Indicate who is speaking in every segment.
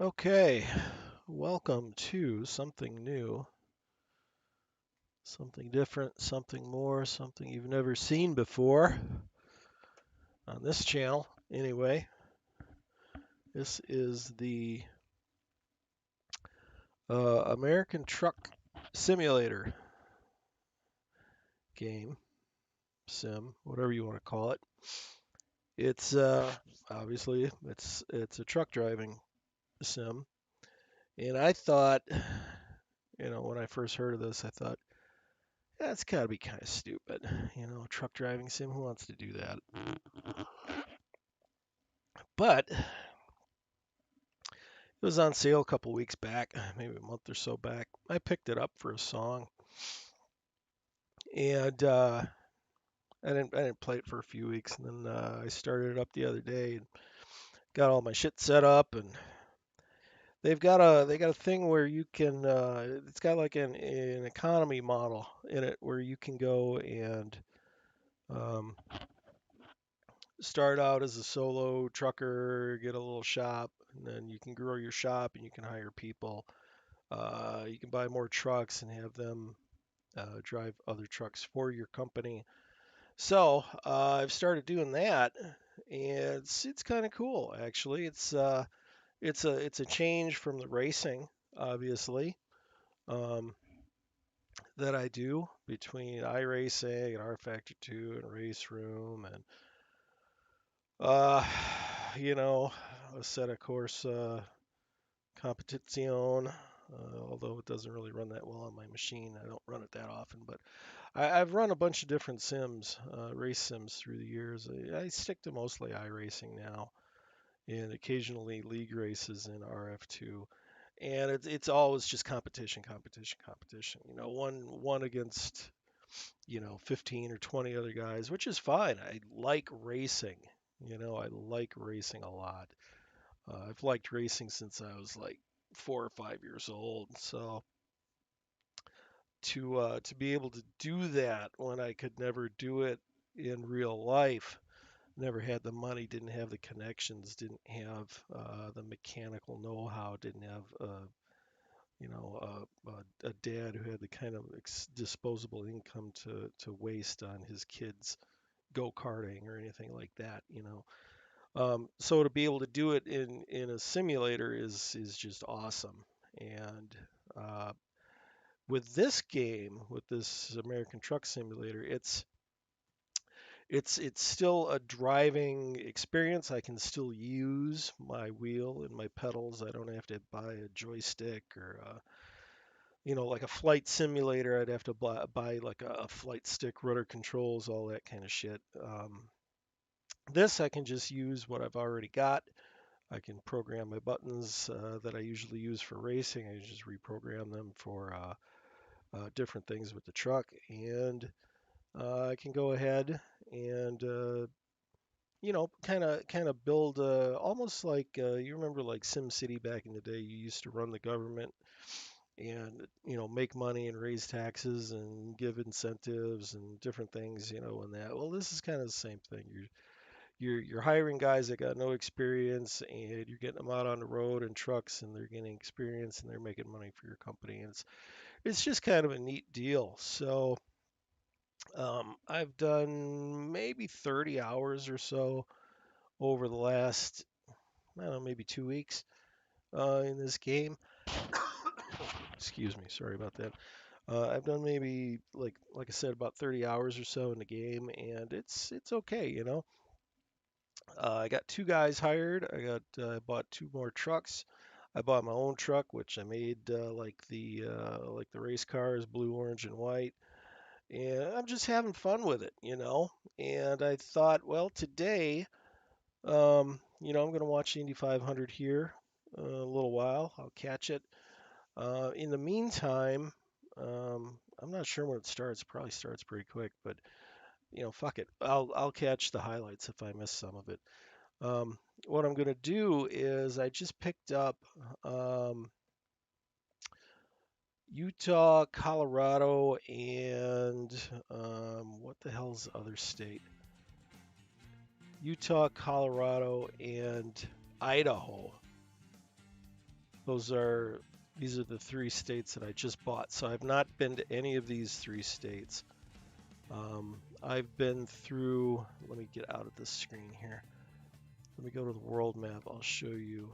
Speaker 1: Okay, welcome to something new, something different, something more, something you've never seen before on this channel. Anyway, this is the American Truck Simulator game, sim, whatever you want to call it. It's obviously it's a truck driving sim, and I thought, when I first heard of this, I thought, that's got to be kind of stupid. Truck driving sim, who wants to do that? But it was on sale a couple weeks back, maybe a month or so back. I picked it up for a song, and I didn't play it for a few weeks, and then I started it up the other day and got all my shit set up, and they got a thing where you can it's got like an economy model in it where you can go and um, start out as a solo trucker, get a little shop, and then you can grow your shop and you can hire people. You can buy more trucks and have them drive other trucks for your company. So I've started doing that, and it's kind of cool actually. It's a change from the racing, obviously, um, that I do between iRacing and R Factor 2 and Race Room and uh, you know a set of course competition. Although it doesn't really run that well on my machine, I don't run it that often, but I've run a bunch of different sims, race sims through the years. I stick to mostly iRacing now, and occasionally league races in RF2. And it's always just competition, competition, competition. One against 15 or 20 other guys, which is fine. I like racing. I like racing a lot. I've liked racing since I was like 4 or 5 years old. So to be able to do that when I could never do it in real life. Never had the money, didn't have the connections, didn't have the mechanical know-how, didn't have a dad who had the kind of disposable income to waste on his kids go-karting or anything like that. So to be able to do it in a simulator is just awesome. And uh, with this game, with this American Truck Simulator, it's still a driving experience. I can still use my wheel and my pedals. I don't have to buy a joystick or like a flight simulator. I'd have to buy like a flight stick, rudder controls, all that kind of shit. This I can just use what I've already got. I can program my buttons that I usually use for racing. I just reprogram them for different things with the truck, and I can go ahead and kind of build almost like you remember like Sim City back in the day. You used to run the government and make money and raise taxes and give incentives and different things, and that. Well, this is kind of the same thing. You're hiring guys that got no experience, and you're getting them out on the road in trucks, and they're getting experience, and they're making money for your company, and it's just kind of a neat deal. So I've done maybe 30 hours or so over the last, I don't know, maybe 2 weeks in this game. Excuse me, sorry about that. I've done maybe like I said about 30 hours or so in the game, and it's okay. I got two guys hired. I bought two more trucks. I bought my own truck, which I made like the race cars, blue, orange, and white. And I'm just having fun with it. And I thought, well, today, I'm going to watch the Indy 500 here a little while. I'll catch it. In the meantime, I'm not sure when it starts. Probably starts pretty quick, but fuck it. I'll catch the highlights if I miss some of it. Um, what I'm gonna do is I just picked up um, Utah, Colorado, and what the hell's the other state? Utah, Colorado, and Idaho. These are the 3 states that I just bought. So I've not been to any of these 3 states. I've been through, let me get out of this screen here. Let me go to the world map. I'll show you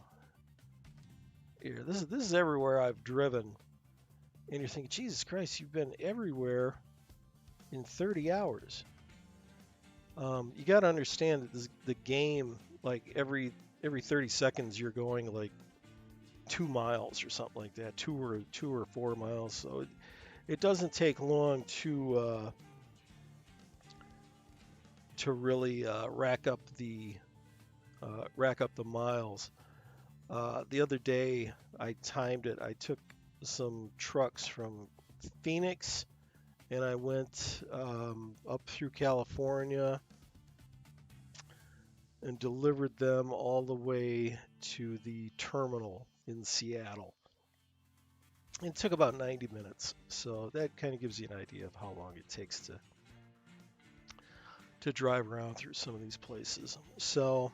Speaker 1: here. This is everywhere I've driven. And you're thinking, Jesus Christ, you've been everywhere in 30 hours. You got to understand that the game, like every 30 seconds, you're going like 2 miles or something like that, 2 or 4 miles. So it doesn't take long to really rack up the miles. The other day, I timed it. I took some trucks from Phoenix and I went up through California and delivered them all the way to the terminal in Seattle. It took about 90 minutes, so that kind of gives you an idea of how long it takes to drive around through some of these places. So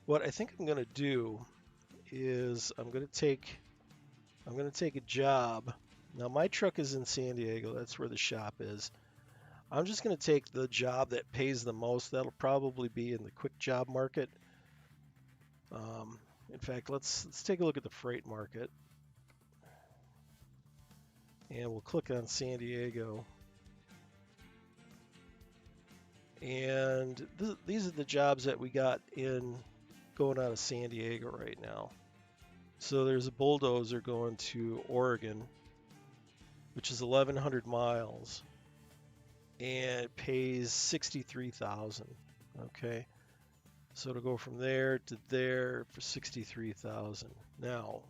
Speaker 1: what I think I'm going to do is I'm going to take a job. Now my truck is in San Diego. That's where the shop is. I'm just going to take the job that pays the most. That'll probably be in the quick job market. In fact, let's take a look at the freight market. And we'll click on San Diego. And these are the jobs that we got in going out of San Diego right now. So there's a bulldozer going to Oregon, which is 1,100 miles, and it pays 63,000. Okay, so to go from there to there for 63,000. Now,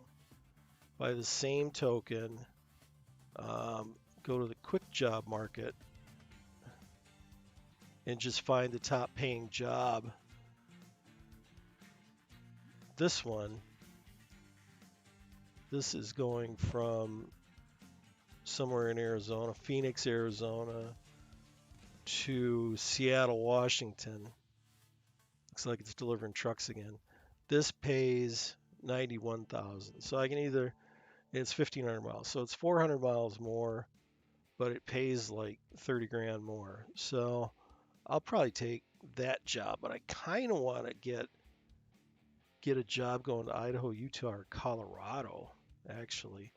Speaker 1: by the same token, go to the quick job market and just find the top paying job. This one, this is going from somewhere in Arizona, Phoenix, Arizona, to Seattle, Washington. Looks like it's delivering trucks again. This pays 91,000. So I can either, it's 1,500 miles. So it's 400 miles more, but it pays like 30 grand more. So I'll probably take that job, but I kind of want to get a job going to Idaho, Utah, or Colorado, actually,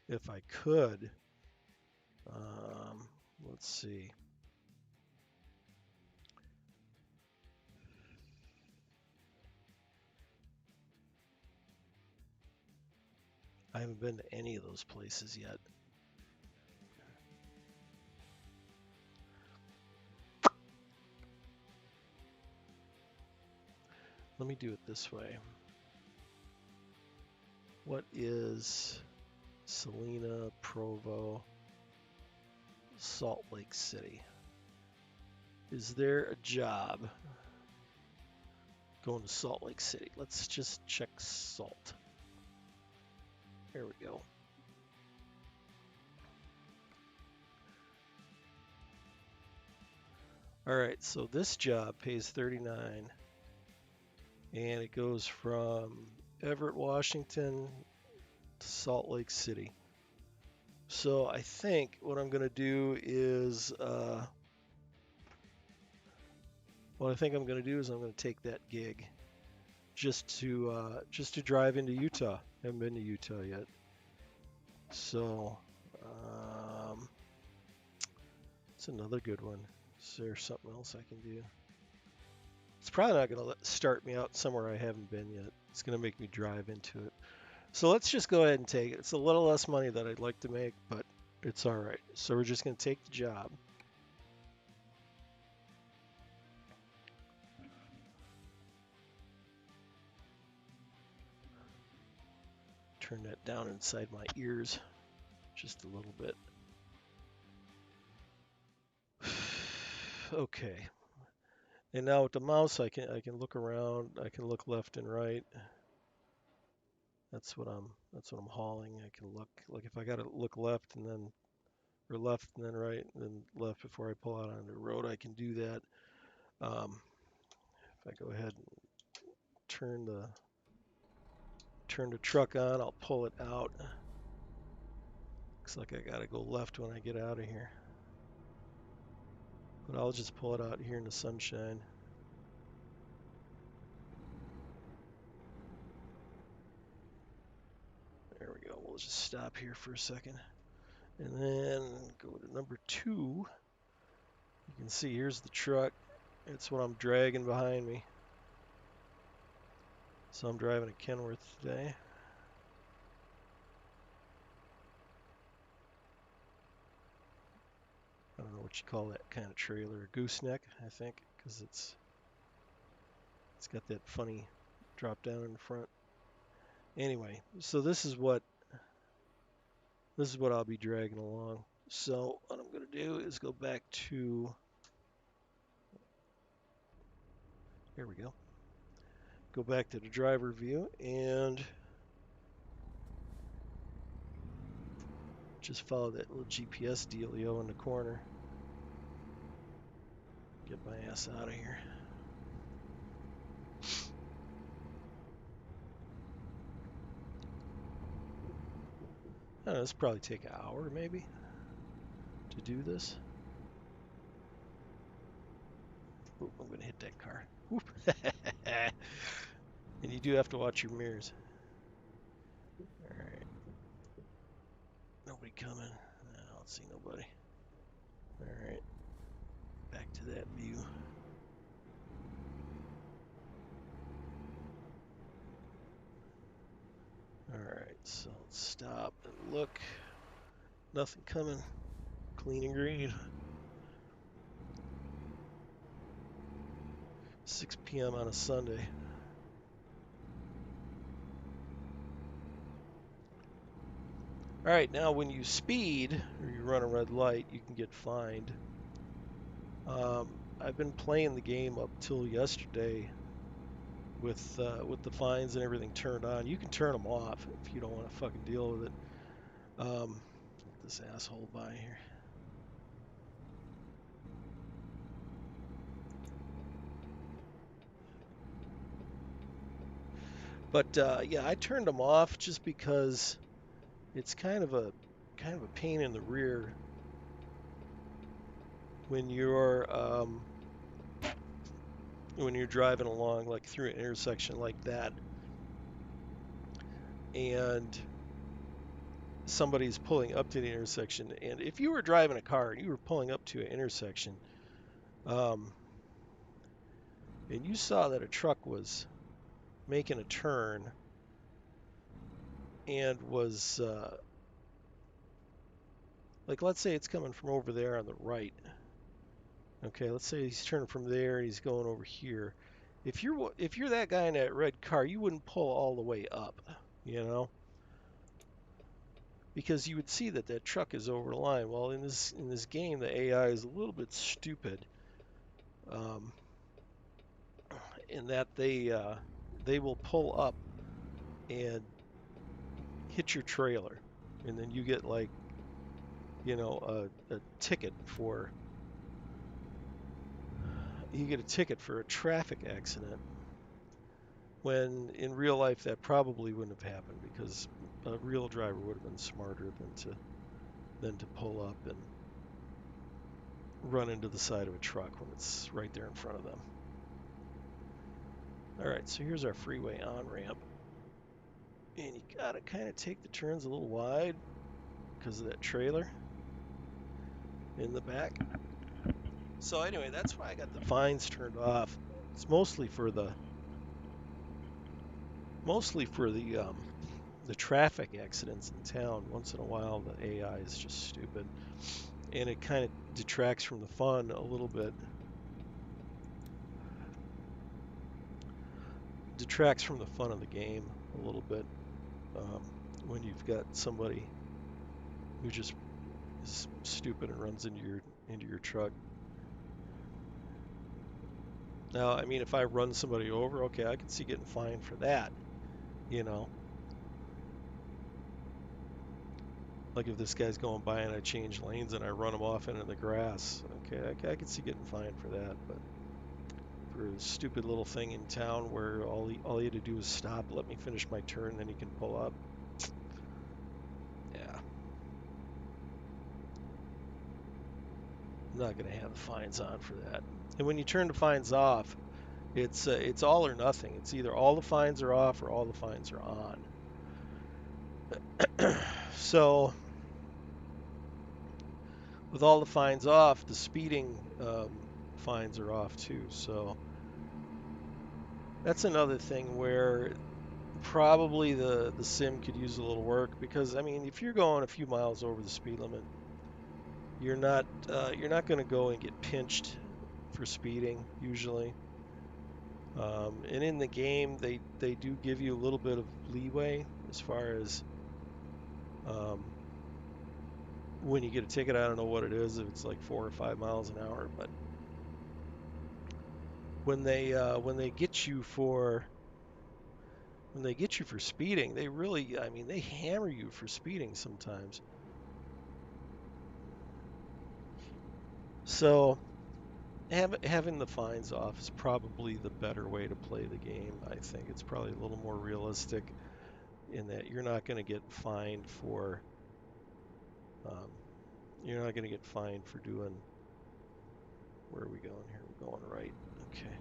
Speaker 1: if I could. Let's see. I haven't been to any of those places yet. Let me do it this way. What is Salina, Provo, Salt Lake City? Is there a job going to Salt Lake City? Let's just check Salt. There we go. All right, so this job pays 39, and it goes from Everett, Washington to Salt Lake City. So I think what I'm going to do is, I'm going to take that gig just to drive into Utah. I haven't been to Utah yet. So it's another good one. Is there something else I can do? It's probably not going to start me out somewhere I haven't been yet. It's going to make me drive into it. So let's just go ahead and take it. It's a little less money than I'd like to make, but it's all right. So we're just going to take the job. Turn that down inside my ears just a little bit. Okay. And now with the mouse, I can look around. I can look left and right. That's what I'm hauling. I can look, like if I got to look left and then, or left and then right and then left before I pull out on the road, I can do that. If I go ahead and turn the turn the truck on, I'll pull it out. Looks like I gotta go left when I get out of here. But I'll just pull it out here in the sunshine. There we go. We'll just stop here for a second. And then go to number 2. You can see here's the truck. It's what I'm dragging behind me. So I'm driving a Kenworth today. I don't know what you call that kind of trailer, a gooseneck, I think, because it's got that funny drop down in the front. Anyway, so this is what I'll be dragging along. So what I'm going to do is go back to, here we go. Go back to the driver view and just follow that little GPS dealio in the corner. Get my ass out of here. I don't know, this will probably take an hour maybe to do this. Oop, I'm going to hit that car. And you do have to watch your mirrors. All right. Nobody coming. No, I don't see nobody. All right. Back to that view. All right, so let's stop and look. Nothing coming. Clean and green. 6 p.m. on a Sunday. All right, now when you speed or you run a red light, you can get fined. I've been playing the game up till yesterday with the fines and everything turned on. You can turn them off if you don't want to fucking deal with it. Let this asshole by here. But yeah, I turned them off just because it's kind of a pain in the rear when you're driving along like through an intersection like that, and somebody's pulling up to the intersection. And if you were driving a car and you were pulling up to an intersection, and you saw that a truck was making a turn and was like, let's say it's coming from over there on the right. Okay, let's say he's turning from there and he's going over here. If you're that guy in that red car, you wouldn't pull all the way up, you know, because you would see that that truck is over the line. Well, in this game, the AI is a little bit stupid, in that they will pull up and hit your trailer, and then you get like, you know, a ticket for a traffic accident, when in real life that probably wouldn't have happened because a real driver would have been smarter than to pull up and run into the side of a truck when it's right there in front of them. All right, so here's our freeway on-ramp. And you gotta kind of take the turns a little wide because of that trailer in the back. So anyway, that's why I got the fines turned off. It's mostly for the traffic accidents in town. Once in a while, the AI is just stupid, and it kind of detracts from the fun a little bit. Detracts from the fun of the game a little bit, when you've got somebody who just is stupid and runs into your truck. Now, I mean, if I run somebody over, okay, I can see getting fined for that, you know. Like if this guy's going by and I change lanes and I run him off into the grass, okay, I can see getting fined for that. But for a stupid little thing in town where all he had to do was stop, let me finish my turn, then he can pull up. Yeah, I'm not going to have the fines on for that. And when you turn the fines off, it's all or nothing. It's either all the fines are off or all the fines are on. So with all the fines off, the speeding fines are off too. So that's another thing where probably the sim could use a little work because I mean, if you're going a few miles over the speed limit, you're not going to go and get pinched for speeding usually. And in the game, they do give you a little bit of leeway as far as um, when you get a ticket. I don't know what it is, if it's like 4 or 5 miles an hour, but when they get you for speeding, they really, I mean, they hammer you for speeding sometimes. So having the fines off is probably the better way to play the game. I think it's probably a little more realistic in that um, you're not going to get fined for doing. Where are we going here? We're going right. Okay,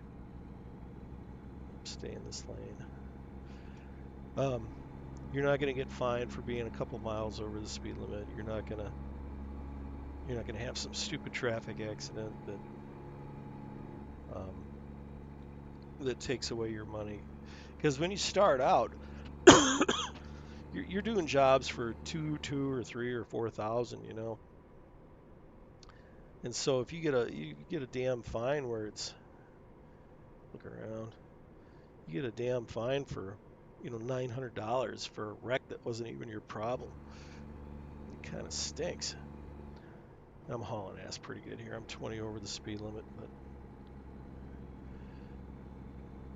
Speaker 1: stay in this lane. You're not going to get fined for being a couple miles over the speed limit. You're not gonna have some stupid traffic accident um, that takes away your money. Because when you start out, you're doing jobs for two or three or 4,000, and so if you get a damn fine where it's look around, you get a damn fine for $900 for a wreck that wasn't even your problem. It kind of stinks. I'm hauling ass pretty good here. I'm 20 over the speed limit, but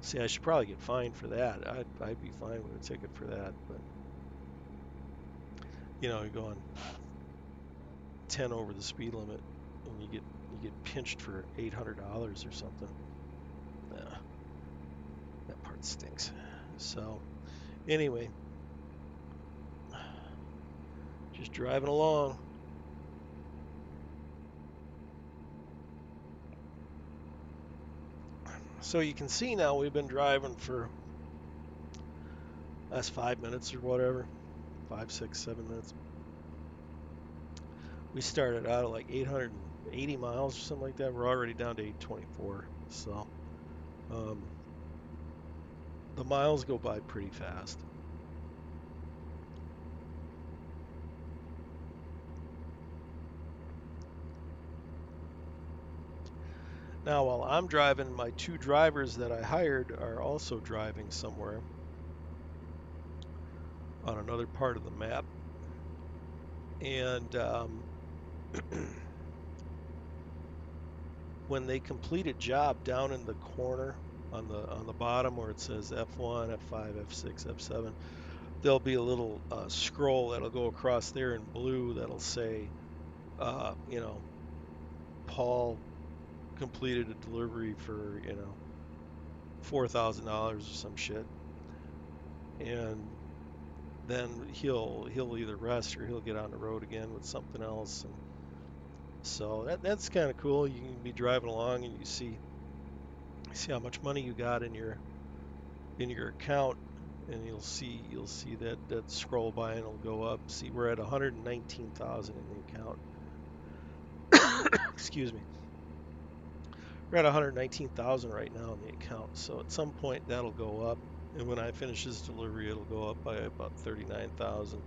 Speaker 1: see, I should probably get fined for that. I'd be fine with a ticket for that, but you're going 10 over the speed limit and you get pinched for $800 or something. Yeah, that part stinks. So anyway, just driving along. So you can see now we've been driving for last 5 minutes or whatever, 5, 6, 7 minutes. We started out at like 880 miles or something like that. We're already down to 824. So um, the miles go by pretty fast. Now, while I'm driving, my two drivers that I hired are also driving somewhere on another part of the map. And when they complete a job down in the corner on the bottom where it says F1, F5, F6, F7, there'll be a little scroll that'll go across there in blue that'll say, Paul completed a delivery for $4,000 or some shit, and then he'll either rest or he'll get on the road again with something else. And so that's kind of cool. You can be driving along and you see how much money you got in your account, and you'll see that scroll by and it'll go up. See, we're at 119,000 in the account. Excuse me. We're at 119,000 right now in the account. So at some point that'll go up, and when I finish this delivery, it'll go up by about 39,000.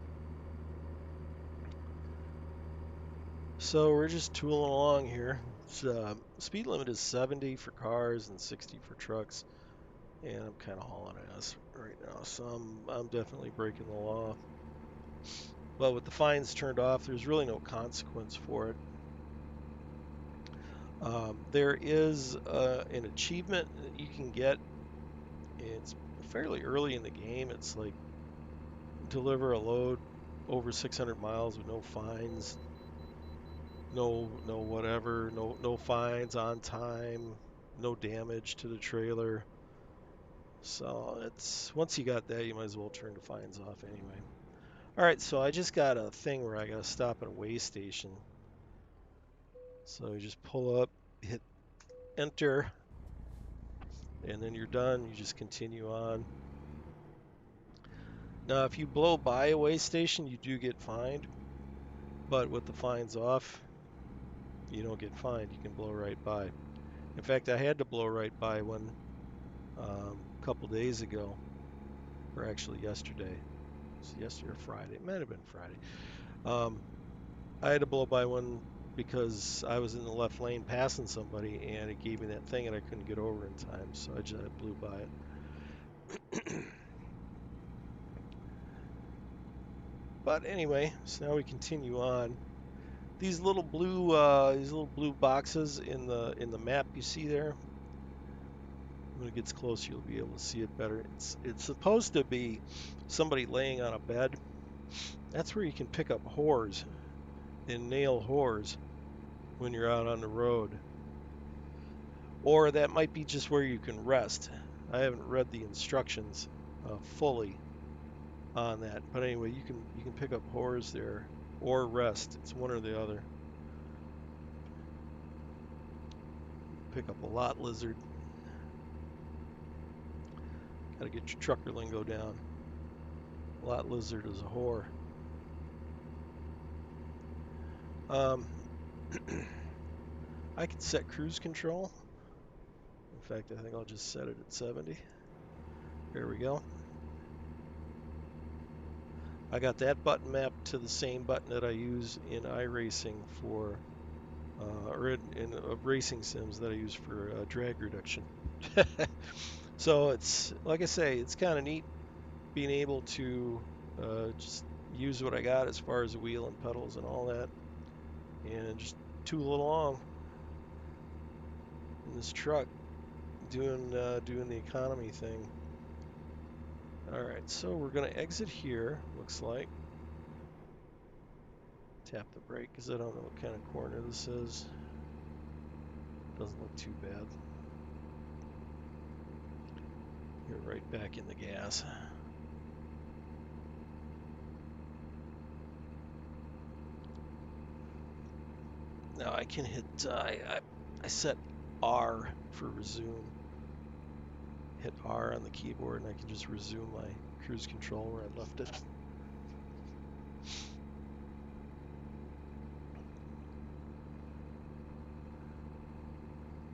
Speaker 1: So we're just tooling along here. Speed limit is 70 for cars and 60 for trucks, and I'm kind of hauling ass right now. So I'm definitely breaking the law. But with the fines turned off, there's really no consequence for it. There is an achievement that you can get. It's fairly early in the game. It's like deliver a load over 600 miles with no fines, no whatever, no fines on time. no damage to the trailer. So it's once you got that, you might as well turn the fines off anyway. All right, so I just got a thing where I got to stop at a weigh station. So you just pull up, hit enter, and then you're done. You just continue on. Now, if you blow by a weigh station, you do get fined, but with the fines off, you don't get fined. You can blow right by. In fact, I had to blow right by one a couple days ago, or actually yesterday. It's yesterday or Friday. It might have been Friday. Um, I had to blow by one because I was in the left lane passing somebody, and it gave me that thing, and I couldn't get over in time, so I just blew by it. But anyway, so now we continue on. These little blue boxes in the map you see there. When it gets closer, you'll be able to see it better. It's supposed to be somebody laying on a bed. That's where you can pick up whores and nail whores when you're out on the road. Or that might be just where you can rest. I haven't read the instructions fully on that, but anyway, you can pick up whores there or rest. It's one or the other. Pick up a lot lizard. Got to get your trucker lingo down. Lot lizard is a whore. I can set cruise control. In fact, I think I'll just set it at 70. There we go. I got that button mapped to the same button that I use in iRacing for, or in racing sims that I use for drag reduction. So it's, like I say, it's kind of neat being able to just use what I got as far as the wheel and pedals and all that, and just tool along in this truck, doing the economy thing. All right, so we're gonna exit here. Looks like. Tap the brake because I don't know what kind of corner this is. Doesn't look too bad. Get right back in the gas. Now I can hit. I set R for resume. Hit R on the keyboard, and I can just resume my cruise control where I left it.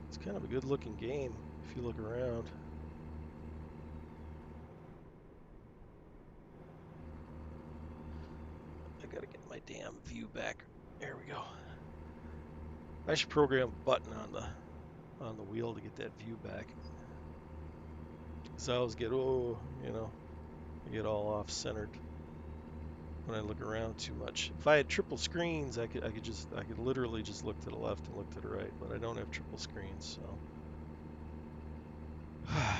Speaker 1: It's kind of a good-looking game if you look around. I gotta get my damn view back. There we go. I should program a button on the wheel to get that view back. Cause I always get I get all off-centered when I look around too much. If I had triple screens, I could literally just look to the left and look to the right, but I don't have triple screens,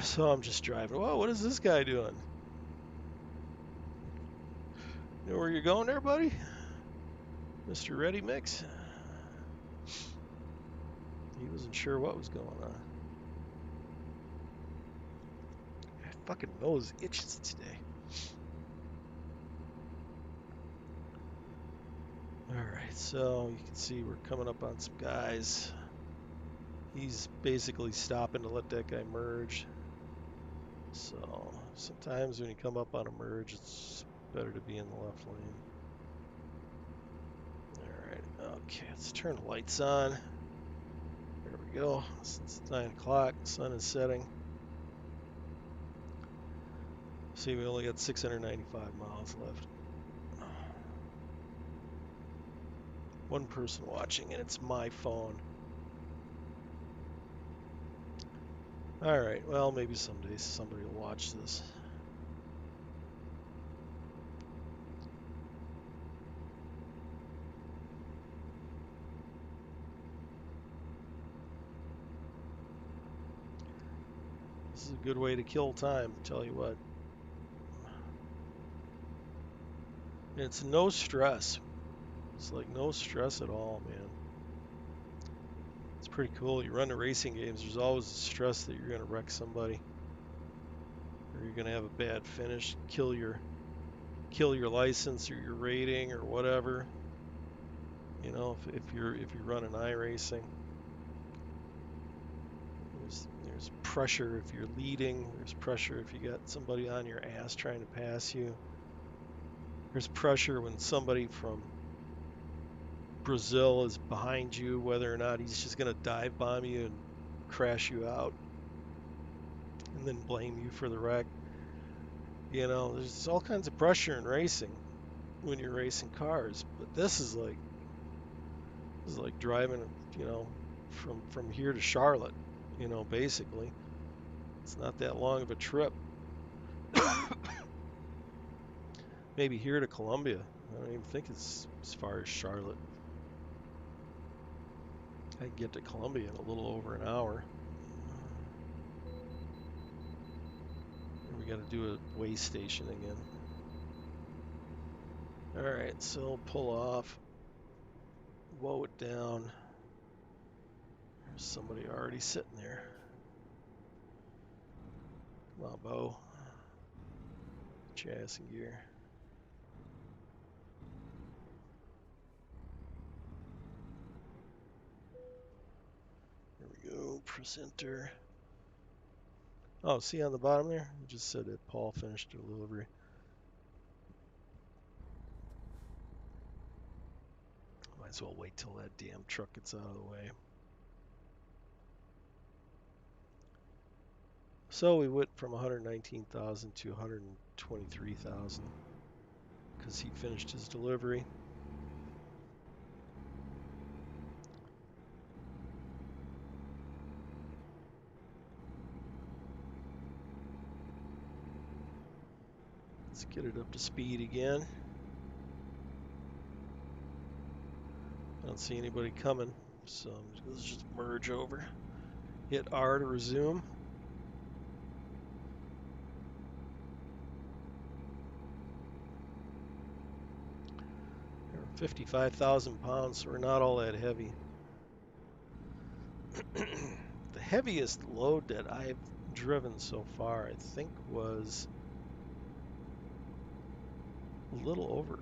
Speaker 1: so I'm just driving. Whoa, what is this guy doing? You know where you're going there, buddy? Mr. Ready Mix? He wasn't sure what was going on. My fucking nose itches today. Alright, so you can see we're coming up on some guys. He's basically stopping to let that guy merge. So sometimes when you come up on a merge, it's better to be in the left lane. Alright, okay, let's turn the lights on. There we go. It's 9 o'clock, the sun is setting. See, we only got 695 miles left. One person watching, and it's my phone. Alright, well, maybe someday somebody will watch this. This is a good way to kill time, tell you what. It's no stress. It's like no stress at all, man. It's pretty pretty cool. You run the racing games, there's always the stress that you're going to wreck somebody, or you're going to have a bad finish, kill your license or your rating or whatever. You know, if you run an iRacing, there's pressure if you're leading. There's pressure if you got somebody on your ass trying to pass you. There's pressure when somebody from Brazil is behind you, whether or not he's just going to dive bomb you and crash you out and then blame you for the wreck. You know, there's all kinds of pressure in racing when you're racing cars, but this is like driving, you know, from here to Charlotte, you know, basically. It's not that long of a trip. Maybe here to Columbia. I don't even think it's as far as Charlotte. I can get to Columbia in a little over an hour. And we got to do a way station again. Alright, so pull off. Woe it down. There's somebody already sitting there. Come on, Bo. Chassis gear. There we go. Presenter. Oh, see on the bottom there? It just said that Paul finished delivery. Might as well wait till that damn truck gets out of the way. So we went from 119,000 to 123,000 because he finished his delivery. Let's get it up to speed again. I don't see anybody coming, so let's just merge over. Hit R to resume. 55,000 pounds, so we're not all that heavy. The heaviest load that I've driven so far, I think, was a little over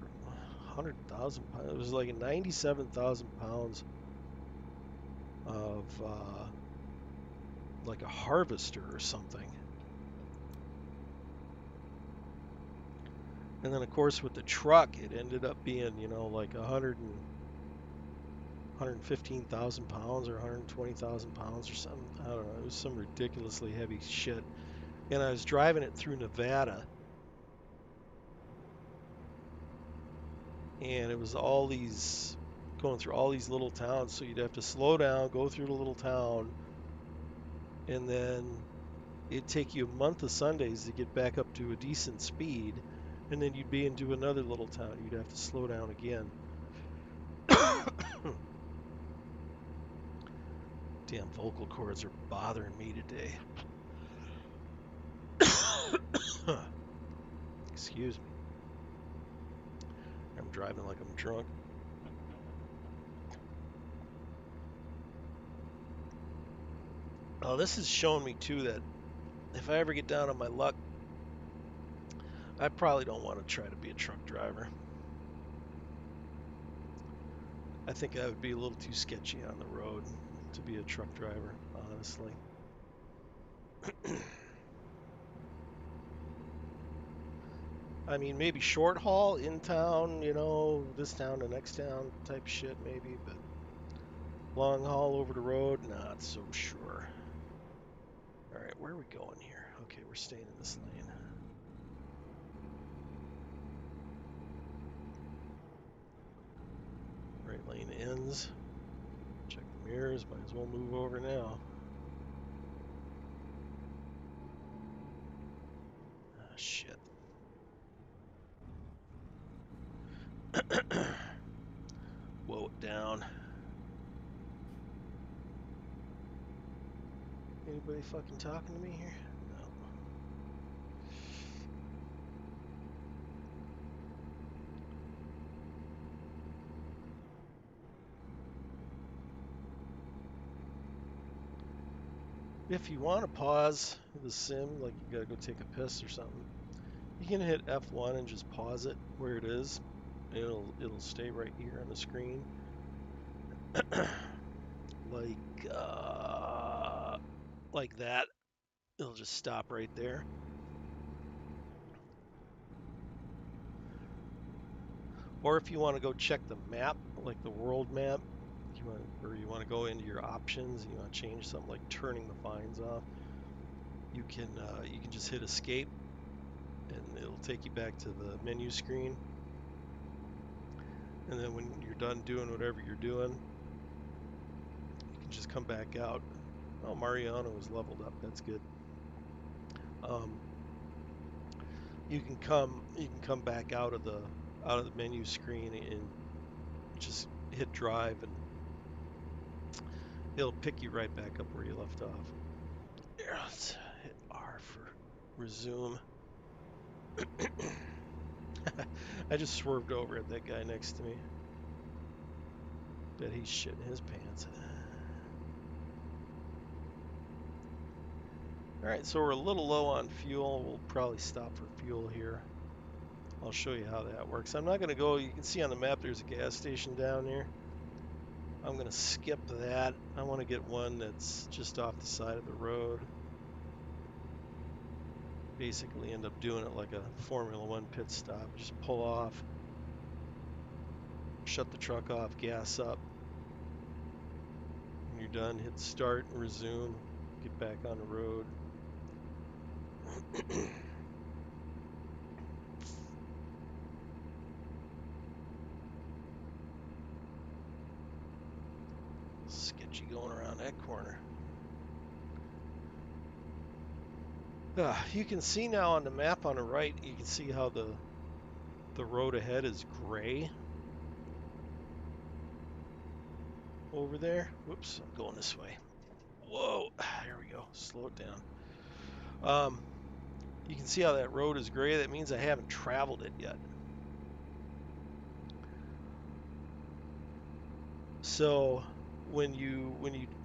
Speaker 1: 100,000 pounds. It was like 97,000 pounds of like a harvester or something. And then, of course, with the truck, it ended up being, you know, like 115,000 pounds or 120,000 pounds or something. I don't know. It was some ridiculously heavy shit. And I was driving it through Nevada. And it was all these, going through all these little towns. So you'd have to slow down, go through the little town. And then it'd take you a month of Sundays to get back up to a decent speed. And then you'd be into another little town. You'd have to slow down again. Damn vocal cords are bothering me today. Excuse me. I'm driving like I'm drunk. Oh, this has shown me too that if I ever get down on my luck, I probably don't want to try to be a truck driver. I think I would be a little too sketchy on the road to be a truck driver, honestly. I mean, maybe short haul in town, you know, this town to next town type shit maybe, but long haul over the road, not so sure. All right, where are we going here? Okay, we're staying in this lane. Right lane ends. Check the mirrors, might as well move over now. Ah, shit. Whoa it down. Anybody fucking talking to me here? If you want to pause the sim, like you gotta go take a piss or something, you can hit F1 and just pause it where it is. It'll stay right here on the screen, like like that. It'll just stop right there. Or if you want to go check the map, like the world map, or you want to go into your options and you want to change something like turning the vines off, you can just hit escape and it'll take you back to the menu screen. And then when you're done doing whatever you're doing, you can just come back out. Oh, Mariano is leveled up. That's good. Um, you can come back out of the menu screen and just hit drive and it'll pick you right back up where you left off. Here, let's hit R for resume. I just swerved over at that guy next to me. Bet he's shitting his pants. Alright, so we're a little low on fuel. We'll probably stop for fuel here. I'll show you how that works. I'm not going to go, you can see on the map there's a gas station down here. I'm going to skip that. I want to get one that's just off the side of the road. Basically end up doing it like a Formula One pit stop. Just pull off, shut the truck off, gas up. When you're done, hit start and resume. Get back on the road. Sketchy going around that corner. You can see now on the map on the right, you can see how the road ahead is gray over there. Whoops, I'm going this way. Whoa, here we go. Slow it down. You can see how that road is gray. That means I haven't traveled it yet. So when you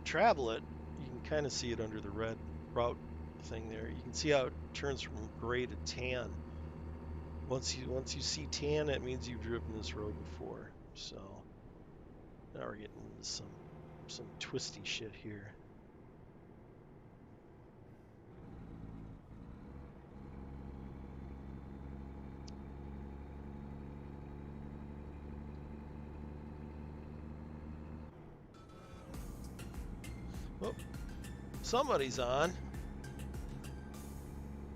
Speaker 1: travel it, you can kind of see it under the red route thing there. You can see how it turns from gray to tan. Once you see tan, that means you've driven this road before. So now we're getting into some twisty shit here. Oh, somebody's on.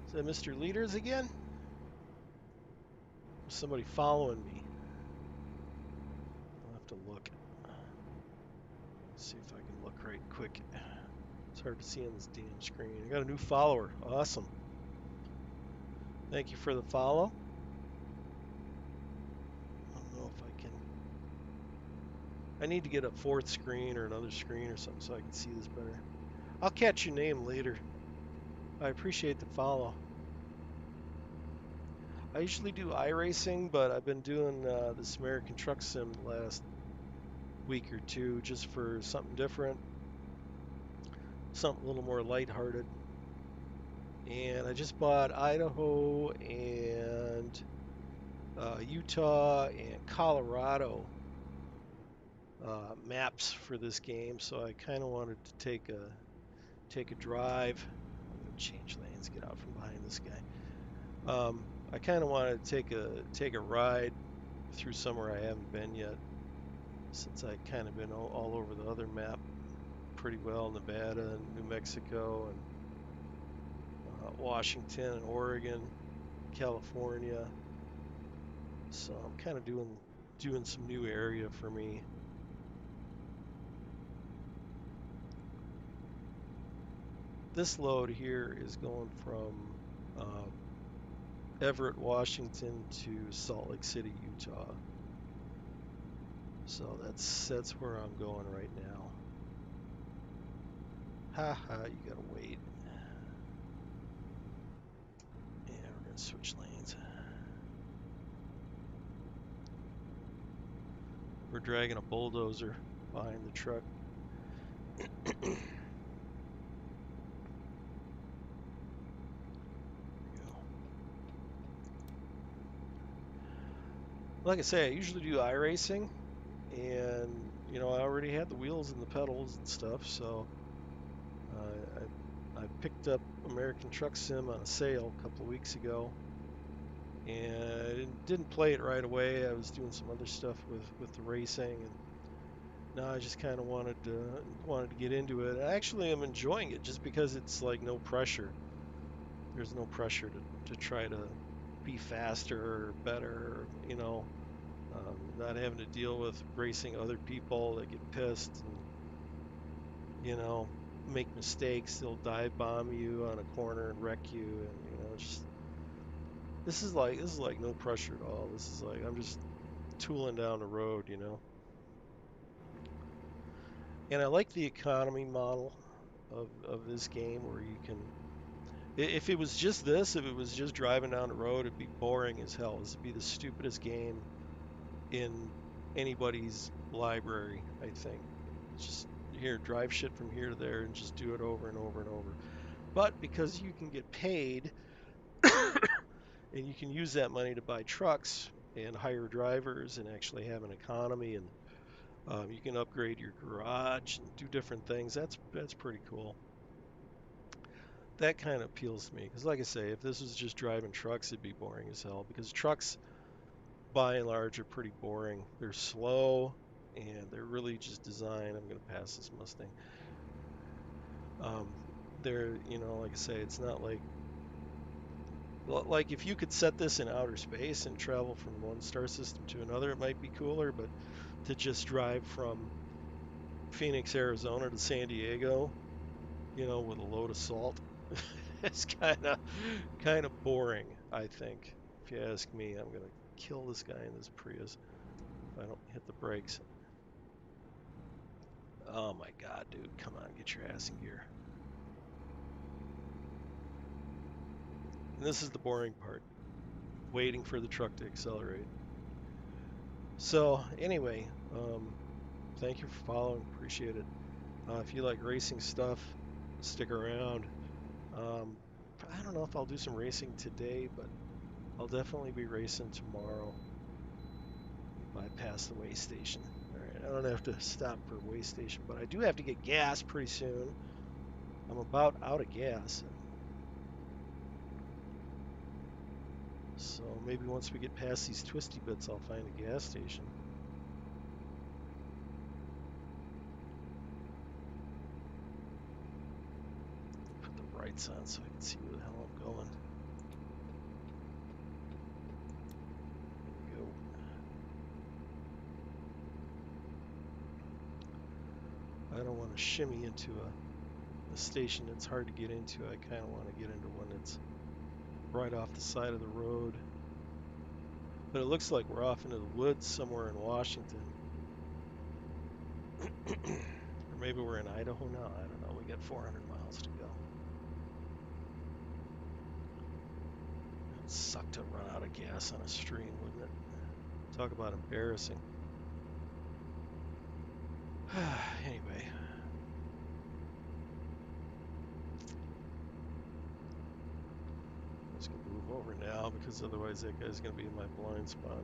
Speaker 1: Is that Mr. Leaders again? There's somebody following me. I'll have to look. See if I can look right quick. It's hard to see on this damn screen. I got a new follower. Awesome. Thank you for the follow. I don't know if I can. I need to get a fourth screen or another screen or something so I can see this better. I'll catch your name later. I appreciate the follow. I usually do iRacing, but I've been doing this American Truck Sim the last week or two just for something different, something a little more lighthearted. And I just bought Idaho and Utah and Colorado maps for this game, so I kind of wanted to take a drive. I'm gonna change lanes, get out from behind this guy. I kind of wanted to take a ride through somewhere I haven't been yet, since I kind of been all over the other map pretty well, Nevada and New Mexico and Washington and Oregon, California. So I'm kind of doing some new area for me. This load here is going from Everett, Washington to Salt Lake City, Utah. So that's where I'm going right now. Haha, you gotta wait. Yeah, we're gonna switch lanes. We're dragging a bulldozer behind the truck. Like I say, I usually do iRacing, and you know I already had the wheels and the pedals and stuff, so I picked up American Truck Sim on a sale a couple of weeks ago, and I didn't play it right away. I was doing some other stuff with the racing, and now I just kind of wanted to get into it. I actually am enjoying it just because it's like no pressure. There's no pressure to try to be faster or better, you know. Not having to deal with racing other people that get pissed and you know make mistakes. They'll dive bomb you on a corner and wreck you, and you know just this is like no pressure at all. This is like I'm just tooling down the road, you know. And I like the economy model of this game where you can. If it was just this, if it was just driving down the road, it'd be boring as hell. This would be the stupidest game in anybody's library, I think. Just here, drive shit from here to there and just do it over and over and over. But because you can get paid and you can use that money to buy trucks and hire drivers and actually have an economy and you can upgrade your garage and do different things. That's pretty cool. That kind of appeals to me because, like I say, if this was just driving trucks, it'd be boring as hell. Because trucks, by and large, are pretty boring. They're slow and they're really just designed. I'm gonna pass this Mustang. Um, they're, you know, like I say, it's not like if you could set this in outer space and travel from one star system to another, it might be cooler. But to just drive from Phoenix, Arizona to San Diego, you know, with a load of salt, it's kind of boring, I think. If you ask me, I'm gonna kill this guy in this Prius if I don't hit the brakes. Oh my God, dude, come on, get your ass in gear. And this is the boring part, waiting for the truck to accelerate. So anyway, thank you for following, appreciate it. If you like racing stuff, stick around. Um, I don't know if I'll do some racing today, but I'll definitely be racing tomorrow. Bypass the way station. All right, I don't have to stop for a way station, but I do have to get gas pretty soon. I'm about out of gas. So maybe once we get past these twisty bits, I'll find a gas station. Put the brights on so I can see where the hell I'm going. There we go. I don't want to shimmy into a station that's hard to get into. I kind of want to get into one that's right off the side of the road. But it looks like we're off into the woods somewhere in Washington. Or maybe we're in Idaho now. I don't know. We got 400 miles to go. It'd suck to run out of gas on a stream, wouldn't it? Talk about embarrassing. Anyway. I'm just going to move over now because otherwise that guy's going to be in my blind spot.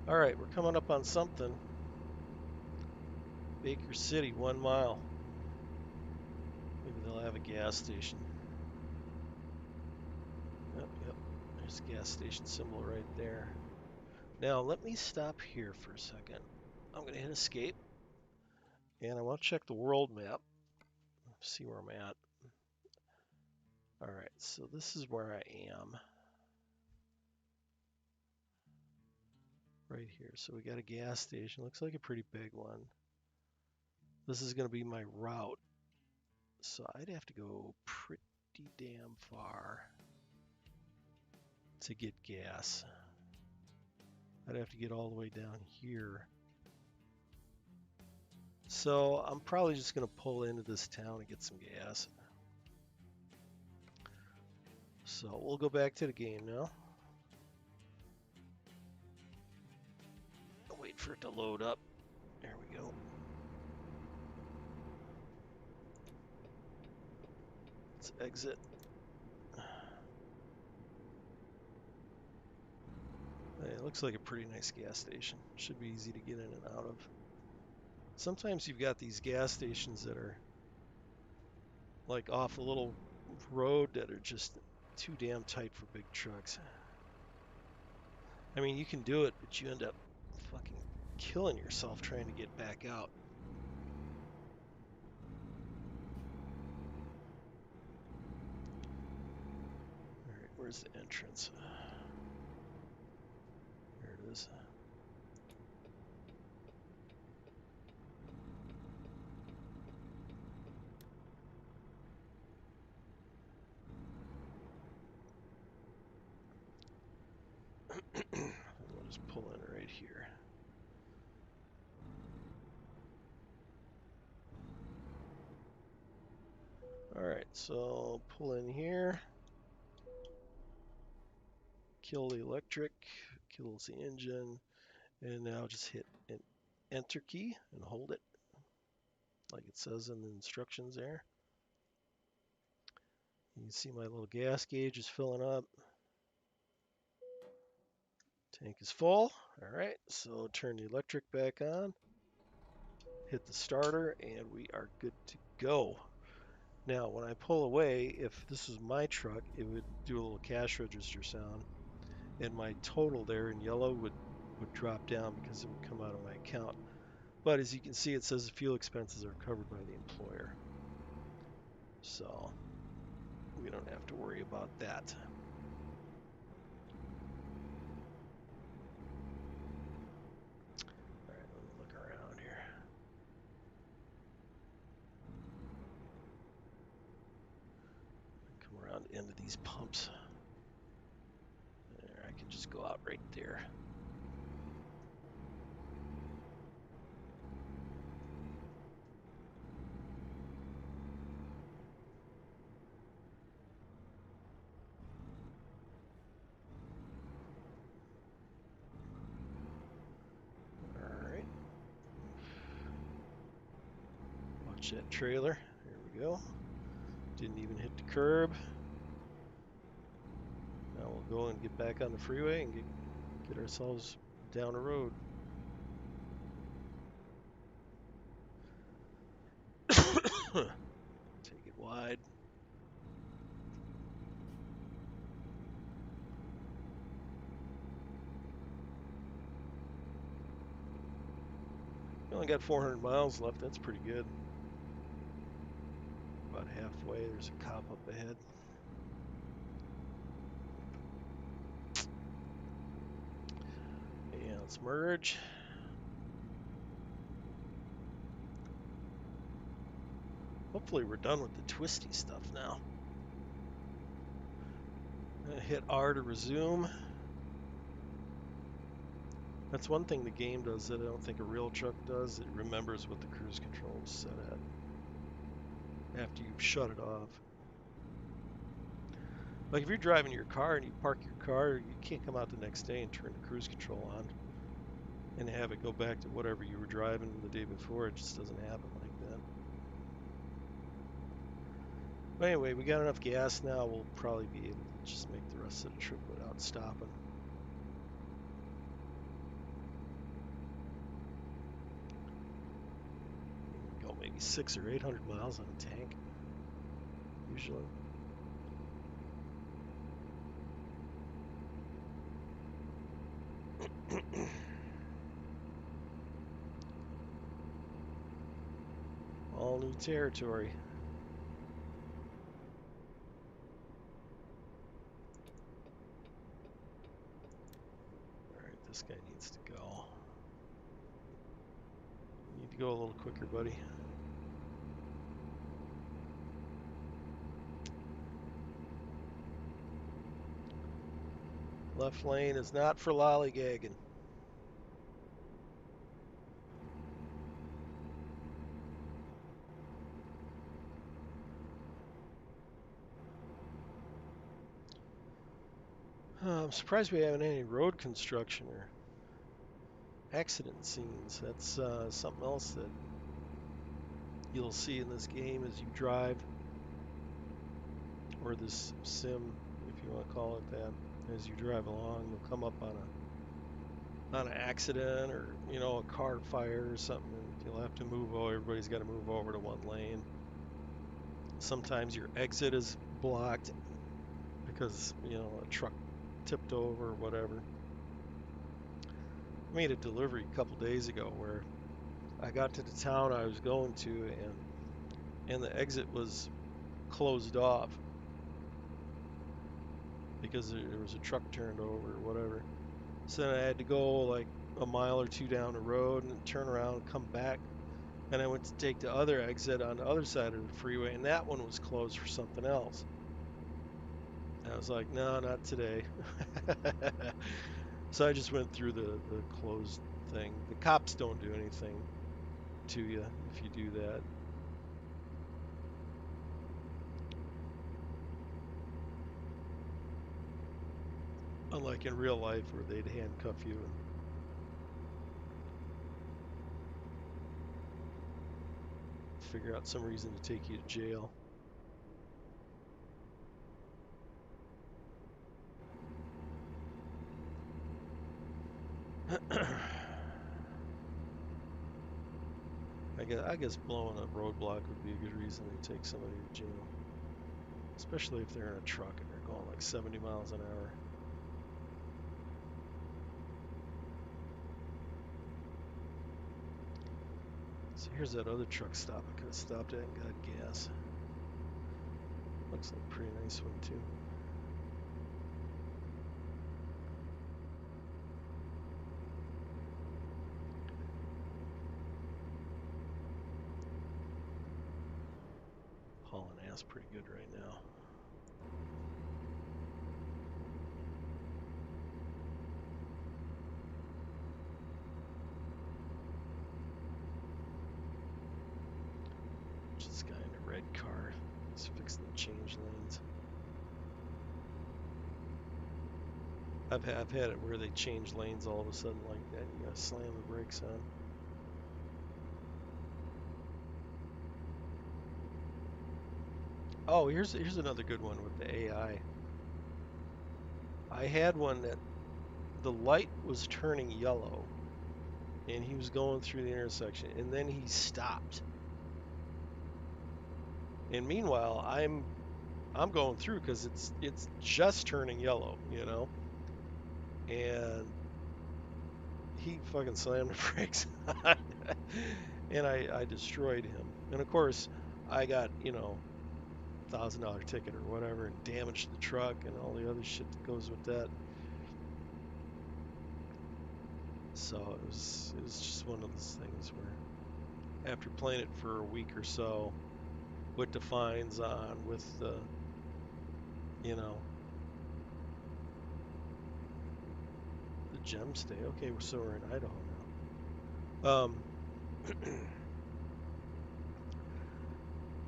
Speaker 1: All right, we're coming up on something. Baker City, 1 mile. Maybe they'll have a gas station. Yep. There's a gas station symbol right there. Now, let me stop here for a second. I'm going to hit escape. And I want to check the world map. See where I'm at. All right, so this is where I am. Right here. So we got a gas station. Looks like a pretty big one. This is going to be my route. So I'd have to go pretty damn far to get gas. I'd have to get all the way down here. So I'm probably just going to pull into this town and get some gas. So we'll go back to the game now. I'll wait for it to load up. There we go. Let's exit. looks like a pretty nice gas station. Should be easy to get in and out of. Sometimes you've got these gas stations that are like off a little road that are just too damn tight for big trucks. I mean, you can do it, but you end up fucking killing yourself trying to get back out. All right, where's the entrance? There it is. We'll just pull in right here. All right, so pull in here. Kill the electric, kills the engine, and now just hit an enter key and hold it like it says in the instructions there. You can see my little gas gauge is filling up. Tank is full. All right, so turn the electric back on, hit the starter, and we are good to go. Now, when I pull away, if this was my truck, it would do a little cash register sound, and my total there in yellow would drop down because it would come out of my account. But as you can see, it says the fuel expenses are covered by the employer. So we don't have to worry about that. All right, let me look around here. Come around the end of these pumps. There, I can just go out right there. That trailer. There we go. Didn't even hit the curb. Now we'll go and get back on the freeway and get ourselves down the road. Take it wide. We only got 400 miles left. That's pretty good. About halfway. There's a cop up ahead. Yeah, let's merge. Hopefully we're done with the twisty stuff now. Hit R to resume. That's one thing the game does that I don't think a real truck does. It remembers what the cruise control is set at after you've shut it off. Like if you're driving your car and you park your car, you can't come out the next day and turn the cruise control on and have it go back to whatever you were driving the day before. It just doesn't happen like that. But anyway, we got enough gas now. We'll probably be able to just make the rest of the trip without stopping. Go maybe 600 or 800 miles on a tank, usually. All new territory. Alright, this guy needs to go. You need to go a little quicker, buddy. Left lane is not for lollygagging. I'm surprised we haven't any road construction or accident scenes. That's something else that you'll see in this game as you drive, or this sim, if you want to call it that. As you drive along, you'll come up on on an accident or a car fire or something, and you'll have to move over. Everybody's got to move over to one lane. Sometimes your exit is blocked because a truck tipped over or whatever. I made a delivery a couple days ago where I got to the town I was going to, and the exit was closed off because there was a truck turned over or whatever. So then I had to go like a mile or two down the road and then turn around and come back. And I went to take the other exit on the other side of the freeway, and that one was closed for something else. And I was like, no, not today. So I just went through the closed thing. The cops don't do anything to you if you do that. Unlike in real life where they'd handcuff you and figure out some reason to take you to jail. I guess blowing a roadblock would be a good reason to take somebody to jail, especially if they're in a truck and they're going like 70 miles an hour. So here's that other truck stop I could have stopped at and got gas. Looks like a pretty nice one too. Hauling ass pretty good right now. This guy in a red car. He's fixing to change lanes. I've had it where they change lanes all of a sudden like that. You gotta slam the brakes on. Oh, here's another good one with the AI. I had one that the light was turning yellow and he was going through the intersection and then he stopped. And meanwhile, I'm going through because it's just turning yellow, and he fucking slammed the brakes on, and I destroyed him. And of course, I got $1,000 ticket or whatever, and damaged the truck and all the other shit that goes with that. So it was just one of those things where after playing it for a week or so, with the fines on, with the you know the gem stay. Okay, so we're in Idaho now.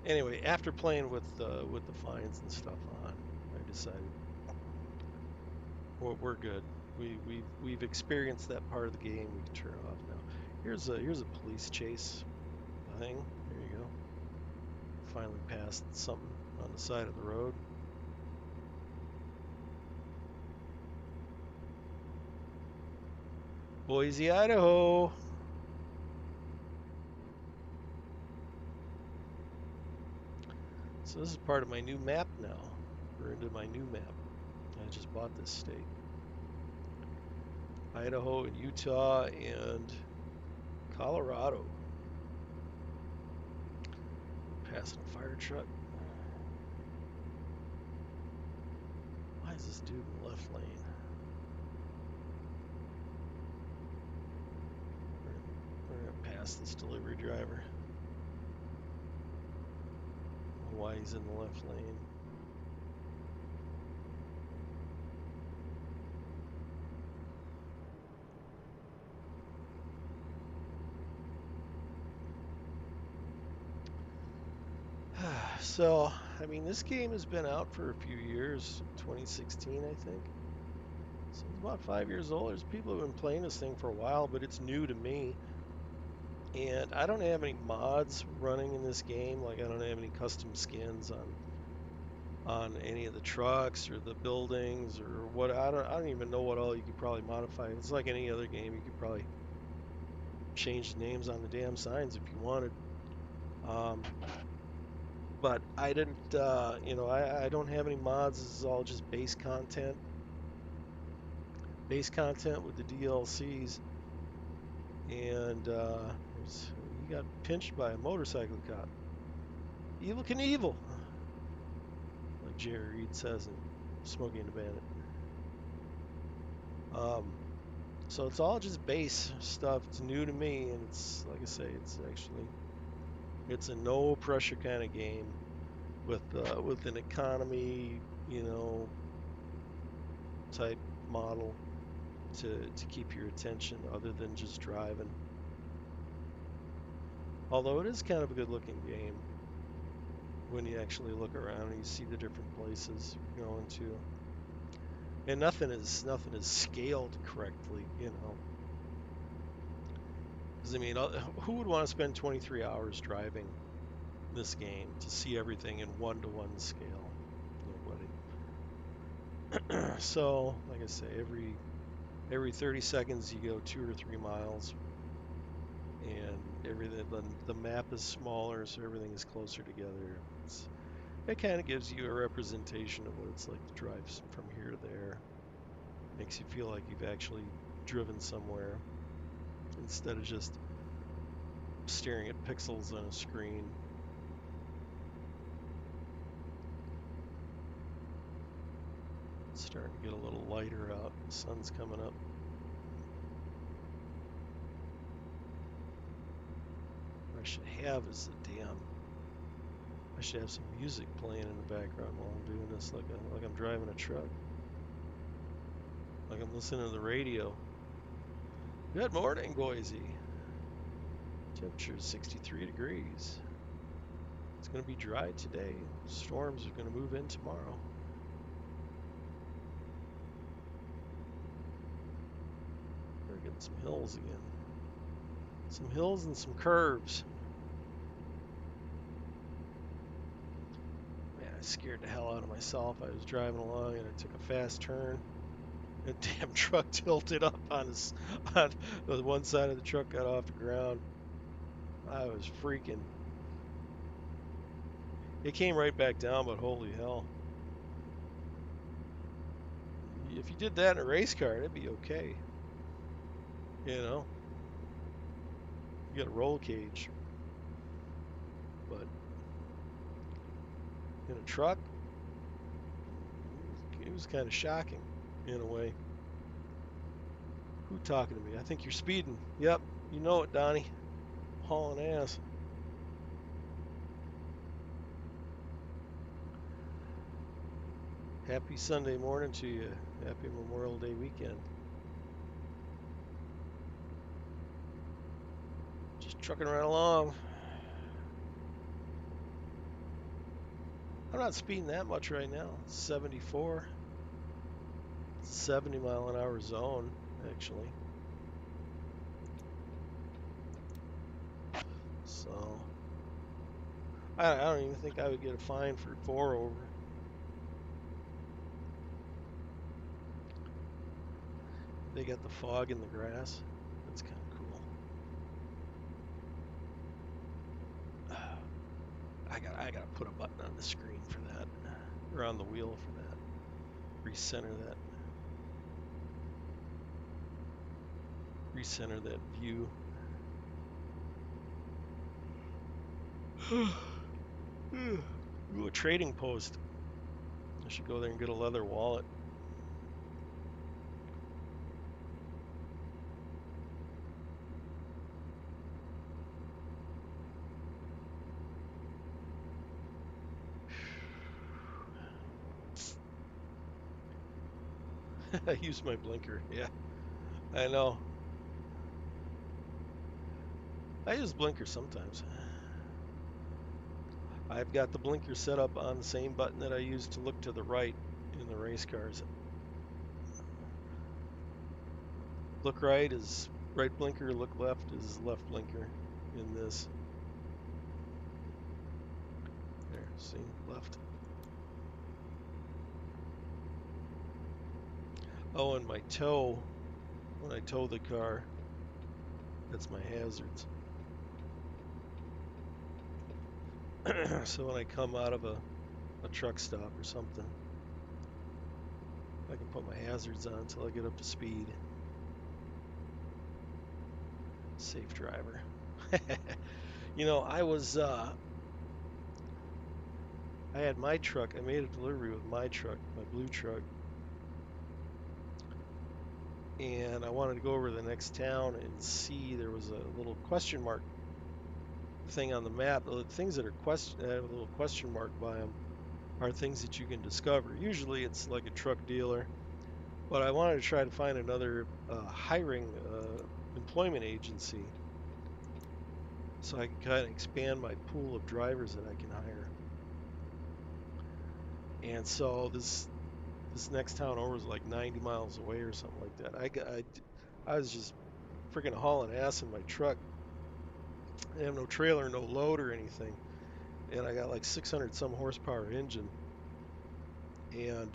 Speaker 1: Anyway, after playing with the fines and stuff on, I decided we're good. We've experienced that part of the game. We can turn it off now. Here's a police chase thing. There you go. Finally passed something on the side of the road. Boise, Idaho. So this is part of my new map now. We're into my new map. I just bought this state. Idaho and Utah and Colorado. Passing a fire truck. Why is this dude in the left lane? We're gonna pass this delivery driver. Why he's in the left lane. So, I mean, this game has been out for a few years, 2016, I think. So it's about 5 years old. There's people who have been playing this thing for a while, but it's new to me. And I don't have any mods running in this game. Like, I don't have any custom skins on any of the trucks or the buildings or what. I don't even know what all you could probably modify. It's like any other game. You could probably change the names on the damn signs if you wanted. Um, but I didn't, I don't have any mods. This is all just base content with the DLCs. And he got pinched by a motorcycle cop. Evil Knievel, like Jerry Reed says in Smokey and the Bandit. So it's all just base stuff. It's new to me, and it's like I say, it's a no pressure kind of game with an economy, type model to keep your attention other than just driving. Although it is kind of a good looking game when you actually look around and you see the different places you're going to. And nothing is scaled correctly. Because I mean, who would want to spend 23 hours driving this game to see everything in one-to-one scale? Nobody. So, like I say, every 30 seconds you go 2 or 3 miles, and everything the map is smaller, so everything is closer together. It kind of gives you a representation of what it's like to drive from here to there. Makes you feel like you've actually driven somewhere instead of just staring at pixels on a screen. It's starting to get a little lighter out. The sun's coming up. What I should have is I should have some music playing in the background while I'm doing this, like I'm driving a truck. Like I'm listening to the radio. Good morning, Boise. Temperature is 63 degrees. It's going to be dry today. Storms are going to move in tomorrow. We're getting some hills again. Some hills and some curves. Man, I scared the hell out of myself. I was driving along and I took a fast turn. A damn truck tilted up on the one side of the truck got off the ground. I was freaking. It came right back down, but holy hell. If you did that in a race car, it'd be okay. You got a roll cage. But in a truck, it was kind of shocking in a way. Who talking to me? I think you're speeding. Yep, you know it, Donnie. Hauling ass. Happy Sunday morning to you. Happy Memorial Day weekend. Just trucking right along. I'm not speeding that much right now. 74. 70 mile an hour zone, actually. So, I don't even think I would get a fine for 4 over. They got the fog in the grass. That's kind of cool. I gotta put a button on the screen for that, or on the wheel for that. Recenter that view. Ooh, a trading post. I should go there and get a leather wallet. I use my blinker. Yeah, I know. I use blinker sometimes. I've got the blinker set up on the same button that I use to look to the right in the race cars. Look right is right blinker, look left is left blinker in this. There, see, left. Oh, and my toe, when I tow the car, that's my hazards. So when I come out of a truck stop or something, I can put my hazards on until I get up to speed. Safe driver. You know, I had my truck. I made a delivery with my truck, my blue truck, and I wanted to go over to the next town and see. There was a little question mark thing on the map. The things that have a little question mark by them are things that you can discover. Usually it's like a truck dealer, but I wanted to try to find another hiring employment agency so I can kind of expand my pool of drivers that I can hire. And so this next town over is like 90 miles away or something like that. I was just freaking hauling ass in my truck. I have no trailer, no load or anything, and I got like 600 some horsepower engine. And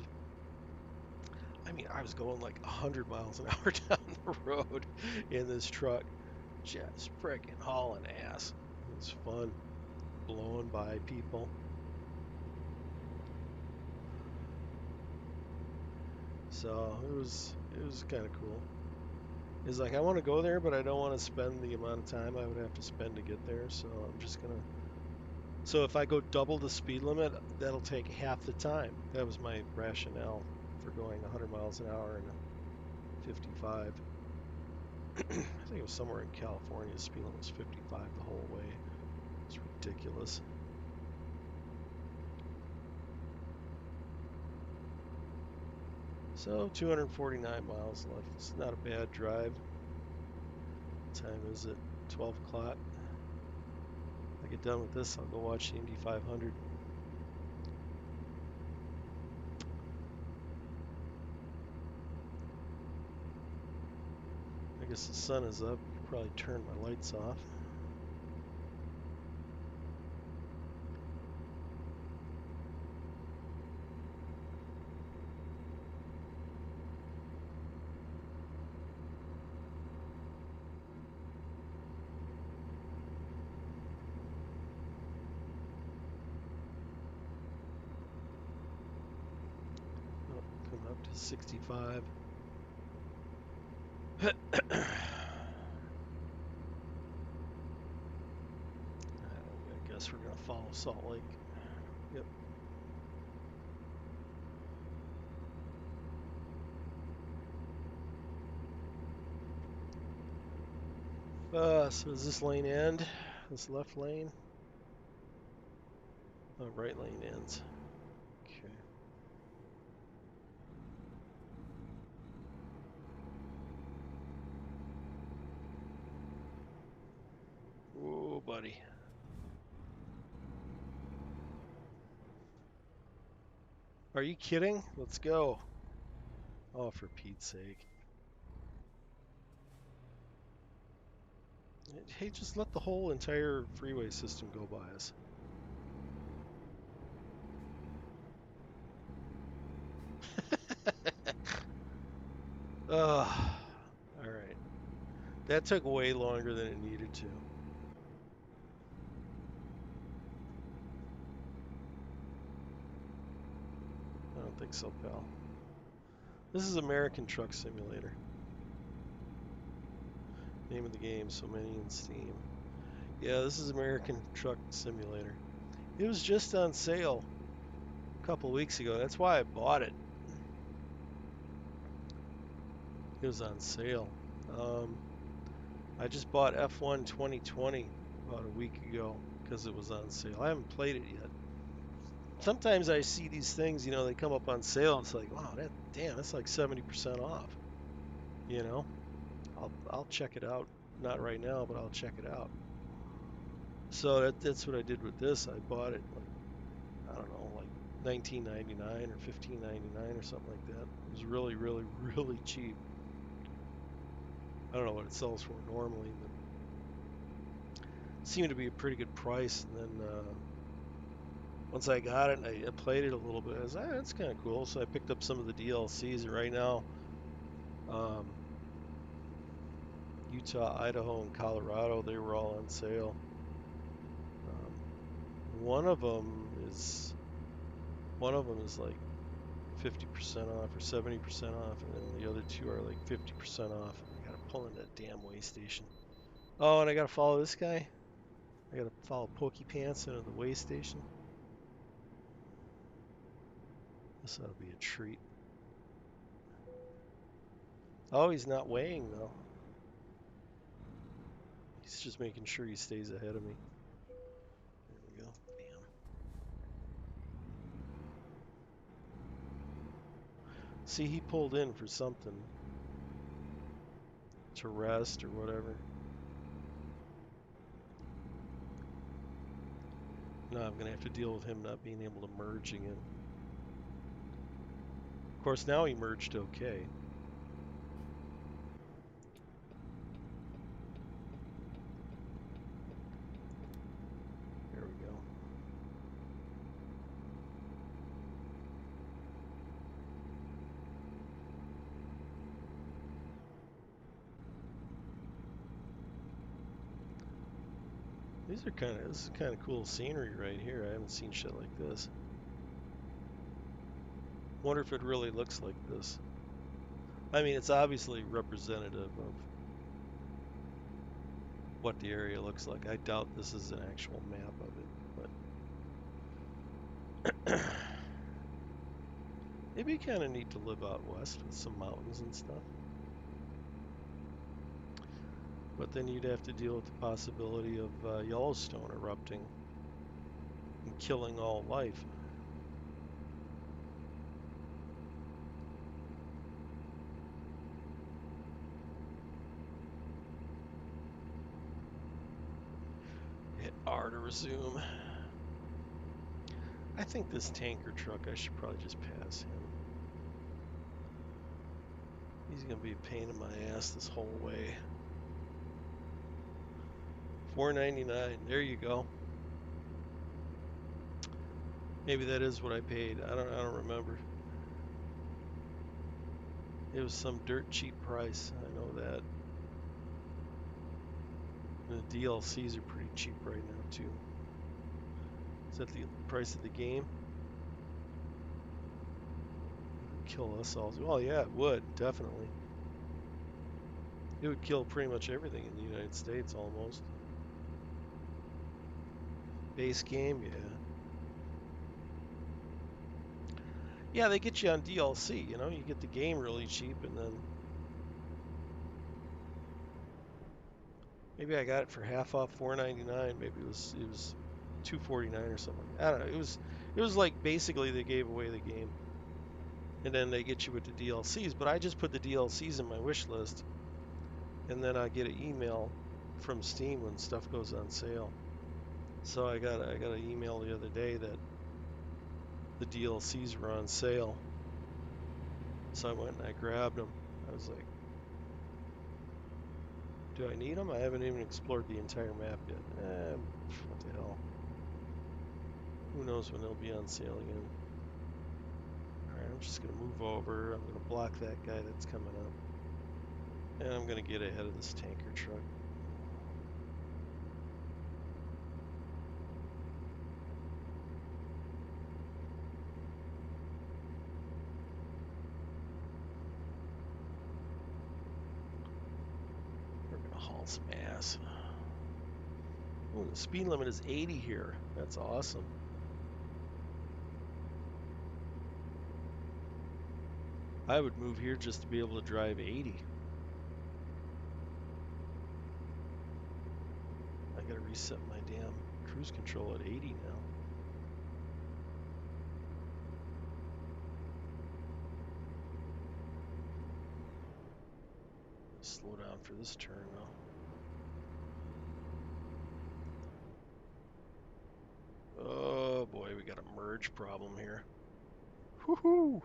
Speaker 1: I mean, I was going like 100 miles an hour down the road in this truck, just freaking hauling ass. It was fun, blowing by people. So it was kind of cool. It's like I want to go there, but I don't want to spend the amount of time I would have to spend to get there. So I'm just gonna. So if I go double the speed limit, that'll take half the time. That was my rationale for going 100 miles an hour and 55. I think it was somewhere in California. The speed limit was 55 the whole way. It's ridiculous. So 249 miles left. It's not a bad drive. What time is it? 12 o'clock. I get done with this, I'll go watch the Indy 500. I guess the sun is up. Probably turn my lights off. Oh, come up to 65. I guess we're gonna follow Salt Lake. Yep. So does this lane end? This left lane? Oh, right lane ends. Okay. Whoa, buddy. Are you kidding? Let's go. Oh, for Pete's sake. Hey, just let the whole entire freeway system go by us. Ugh. All right. That took way longer than it needed to. I don't think so, pal. This is American Truck Simulator. Name of the game, so many in Steam. Yeah, this is American Truck Simulator. It was just on sale a couple weeks ago. That's why I bought it. It was on sale. I just bought F1 2020 about a week ago because it was on sale. I haven't played it yet. Sometimes I see these things, they come up on sale. It's like, wow, that's like 70% off. You know, I'll check it out. Not right now, but I'll check it out. So that's what I did with this. I bought it like I don't know, like 19.99 or 15.99 or something like that. It was really, really, really cheap. I don't know what it sells for normally, but it seemed to be a pretty good price. And then once I got it and I played it a little bit, I was like, that's kind of cool. So I picked up some of the DLCs, and right now Um, Utah, Idaho, and Colorado, they were all on sale. Um, one of them is one of them is like 50% off or 70% off, and then the other two are like 50% off. I gotta pull in that damn way station. Oh, and I gotta follow this guy. I gotta follow Pokey Pants into the way station. This ought to be a treat. Oh, he's not weighing though. He's just making sure he stays ahead of me. There we go. Bam. See, he pulled in for something to rest or whatever. Now I'm gonna have to deal with him not being able to merge again. Of course, now he merged okay. There we go. This is kind of cool scenery right here. I haven't seen shit like this. Wonder if it really looks like this. I mean, it's obviously representative of what the area looks like. I doubt this is an actual map of it, but it'd be kind of neat to live out west with some mountains and stuff. But then you'd have to deal with the possibility of Yellowstone erupting and killing all life. Hit R to resume. I think this tanker truck, I should probably just pass him. He's gonna be a pain in my ass this whole way. $4.99. There you go. Maybe that is what I paid. I don't remember. It was some dirt cheap price. I know that. And the DLCs are pretty cheap right now too. Is that the price of the game? Kill us all. Well, yeah, it would definitely. It would kill pretty much everything in the United States almost. Base game, yeah. Yeah, they get you on DLC, you know, you get the game really cheap and then maybe I got it for half off $4.99. Maybe it was $2.49 or something. I don't know. It was like basically they gave away the game. And then they get you with the DLCs, but I just put the DLCs in my wish list and then I get an email from Steam when stuff goes on sale. So I got an email the other day that the DLCs were on sale. So I went and I grabbed them. I was like, do I need them? I haven't even explored the entire map yet. What the hell? Who knows when they'll be on sale again. Alright, I'm just going to move over. I'm going to block that guy that's coming up. And I'm going to get ahead of this tanker truck. We're going to haul some ass. Ooh, the speed limit is 80 here. That's awesome. I would move here just to be able to drive 80. I gotta reset my damn cruise control at 80 now. Slow down for this turn though. Oh boy, we got a merge problem here. Woohoo!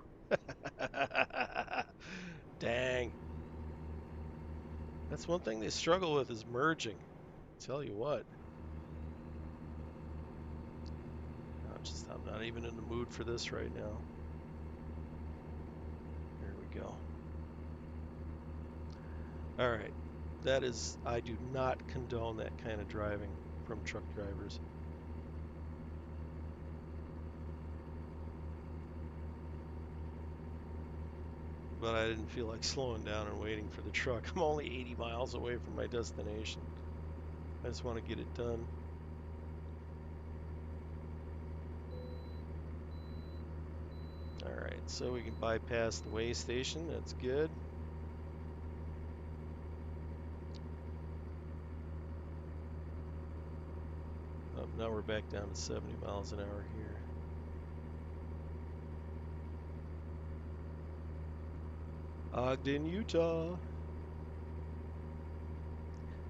Speaker 1: Dang. That's one thing they struggle with is merging. Tell you what. I'm not even in the mood for this right now. There we go. All right. That is, I do not condone that kind of driving from truck drivers. But I didn't feel like slowing down and waiting for the truck. I'm only 80 miles away from my destination. I just want to get it done. All right, so we can bypass the way station. That's good. Oh, now we're back down to 70 miles an hour here. Ogden, Utah.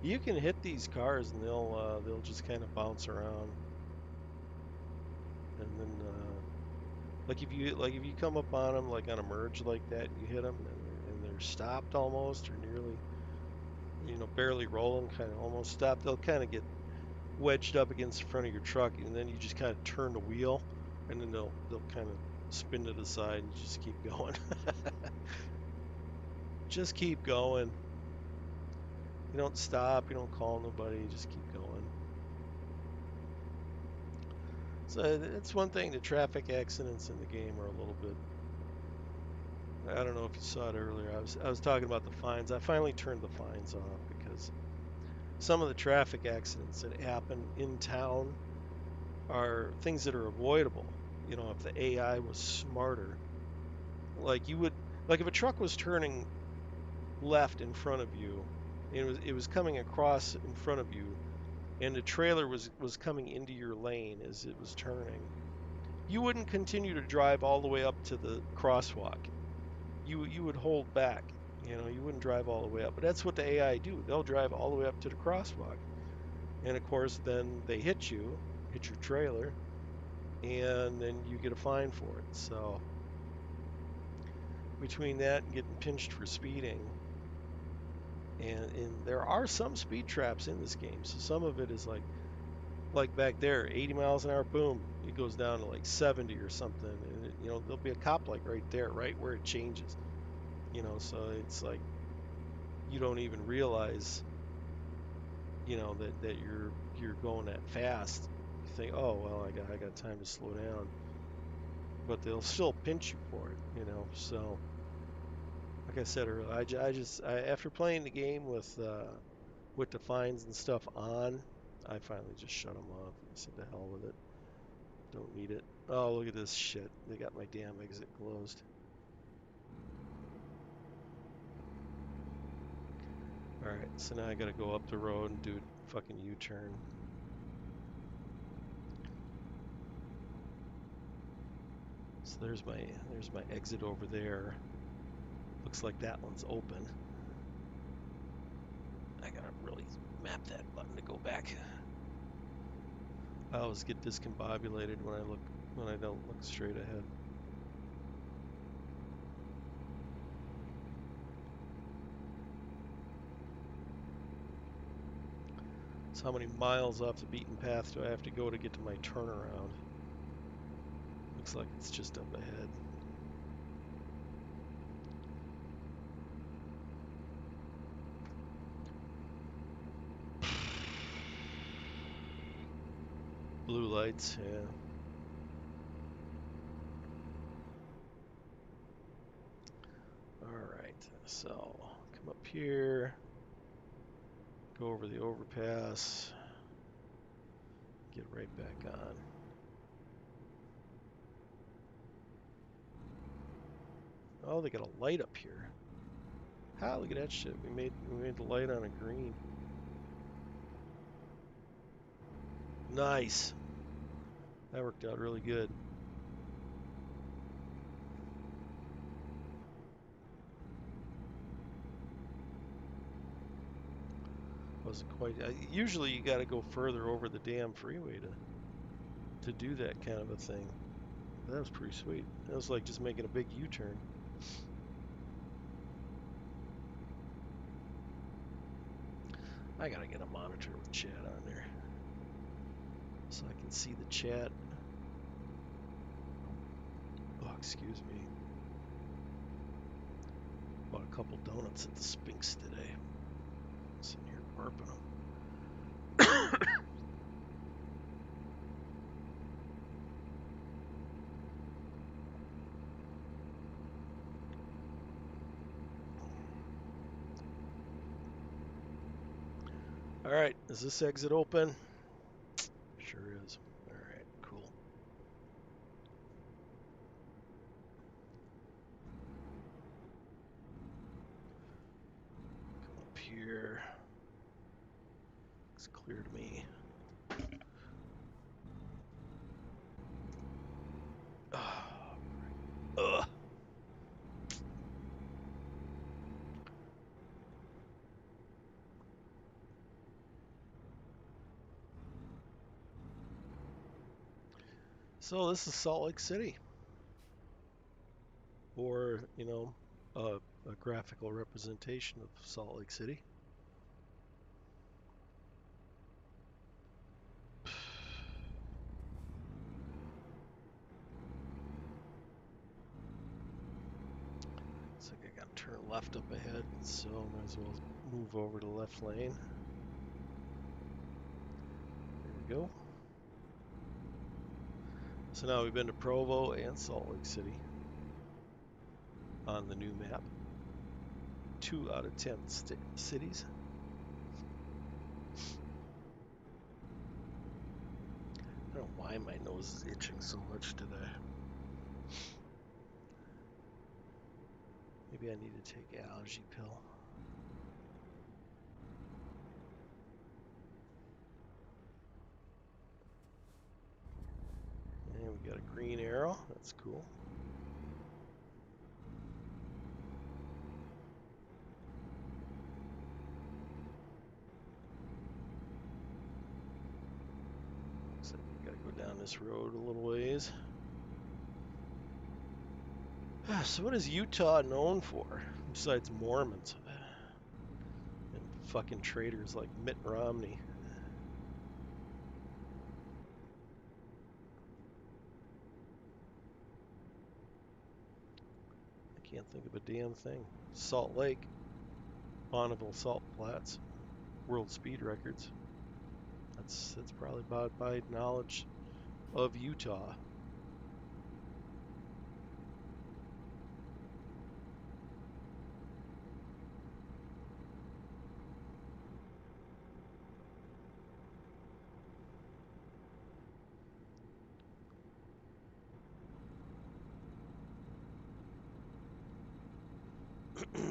Speaker 1: You can hit these cars and they'll just kind of bounce around. And then like if you come up on them like on a merge like that and you hit them and they're stopped almost or nearly, barely rolling, kind of almost stopped, they'll kind of get wedged up against the front of your truck, and then you just kind of turn the wheel, and then they'll kind of spin to the side and just keep going. Just keep going. You don't stop. You don't call nobody. You just keep going. So it's one thing. The traffic accidents in the game are a little bit. I don't know if you saw it earlier. I was talking about the fines. I finally turned the fines off because some of the traffic accidents that happen in town are things that are avoidable. If the AI was smarter, like you would, like if a truck was turning left in front of you, it was coming across in front of you, and the trailer was coming into your lane as it was turning, you wouldn't continue to drive all the way up to the crosswalk. You would hold back. You wouldn't drive all the way up. But that's what the AI do. They'll drive all the way up to the crosswalk, and of course then they hit your trailer, and then you get a fine for it. So between that and getting pinched for speeding, and there are some speed traps in this game. So some of it is like back there, 80 miles an hour, boom, it goes down to like 70 or something, and there'll be a cop like right there, right where it changes. So it's like you don't even realize, that you're going that fast. You think, oh well, I got time to slow down, but they'll still pinch you for it. So like I said earlier, after playing the game with the fines and stuff on, I finally just shut them off. I said, the hell with it. Don't need it. Oh, look at this shit. They got my damn exit closed. Alright, so now I gotta go up the road and do a fucking U-turn. So there's my exit over there. Looks like that one's open. I gotta really map that button to go back. I always get discombobulated when I don't look straight ahead. So how many miles off the beaten path do I have to go to get to my turnaround? Looks like it's just up ahead. Blue lights, yeah. Alright, so come up here, go over the overpass, get right back on. Oh, they got a light up here. Ah, look at that shit. We made the light on a green. Nice. That worked out really good. Wasn't quite. Usually you got to go further over the damn freeway to do that kind of a thing. But that was pretty sweet. That was like just making a big U-turn. I gotta get a monitor with chat on there so I can see the chat. Oh, excuse me. Bought a couple donuts at the Spinks today. Sitting here burping them. All right, is this exit open? Sure is. All right, cool. Come up here. It's clear to me. Ugh. So this is Salt Lake City, or a graphical representation of Salt Lake City. Looks like I gotta turn left up ahead, so might as well move over to the left lane. There we go. So now we've been to Provo and Salt Lake City on the new map. 2 out of 10 cities. I don't know why my nose is itching so much today. Maybe I need to take an allergy pill. And we got a green arrow. That's cool. Looks like we gotta go down this road a little ways. So what is Utah known for besides Mormons and fucking traitors like Mitt Romney? I can't think of a damn thing. Salt Lake, Bonneville Salt Flats, World Speed Records. That's probably about my knowledge of Utah. Hmm.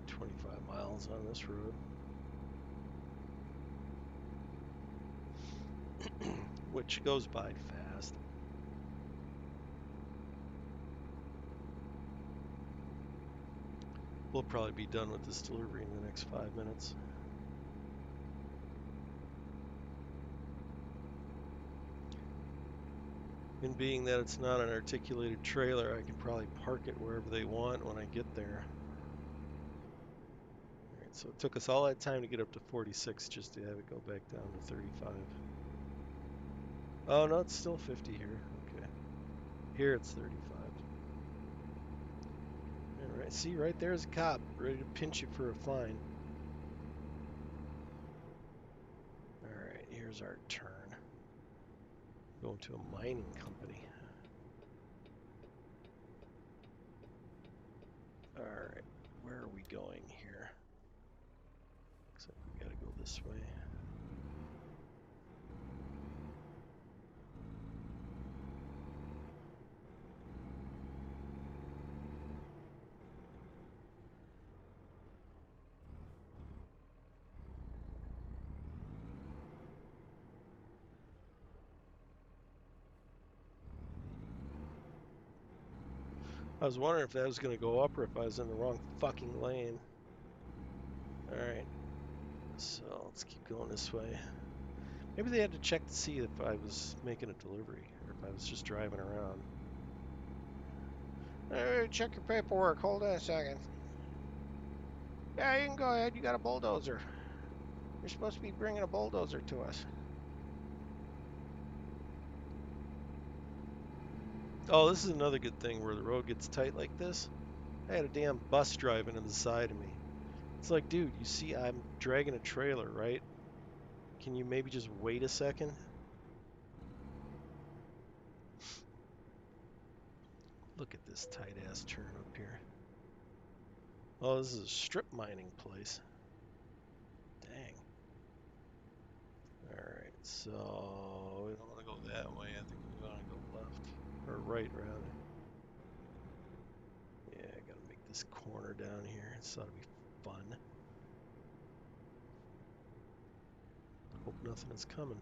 Speaker 1: 25 miles on this road. Which goes by fast. We'll probably be done with this delivery in the next 5 minutes. And being that it's not an articulated trailer, I can probably park it wherever they want when I get there. All right, so it took us all that time to get up to 46 just to have it go back down to 35. Oh, no, it's still 50 here. Okay. Here it's 35. All right, see, right there's a cop ready to pinch you for a fine. All right, here's our turn. Going to a mining company. All right, where are we going here? Looks like we gotta go this way. I was wondering if that was going to go up or if I was in the wrong fucking lane. Alright, so let's keep going this way. Maybe they had to check to see if I was making a delivery or if I was just driving around. Hey, check your paperwork. Hold on a second. Yeah, you can go ahead. You got a bulldozer. You're supposed to be bringing a bulldozer to us. Oh, this is another good thing where the road gets tight like this. I had a damn bus driving to the side of me. It's like, dude, you see I'm dragging a trailer, right? Can you maybe just wait a second? Look at this tight ass turn up here. Oh, this is a strip mining place. Dang. Alright, so we don't want to go that way. I think we want to go left. Or right, rather. Yeah, I gotta make this corner down here. This ought to be fun. Hope nothing is coming.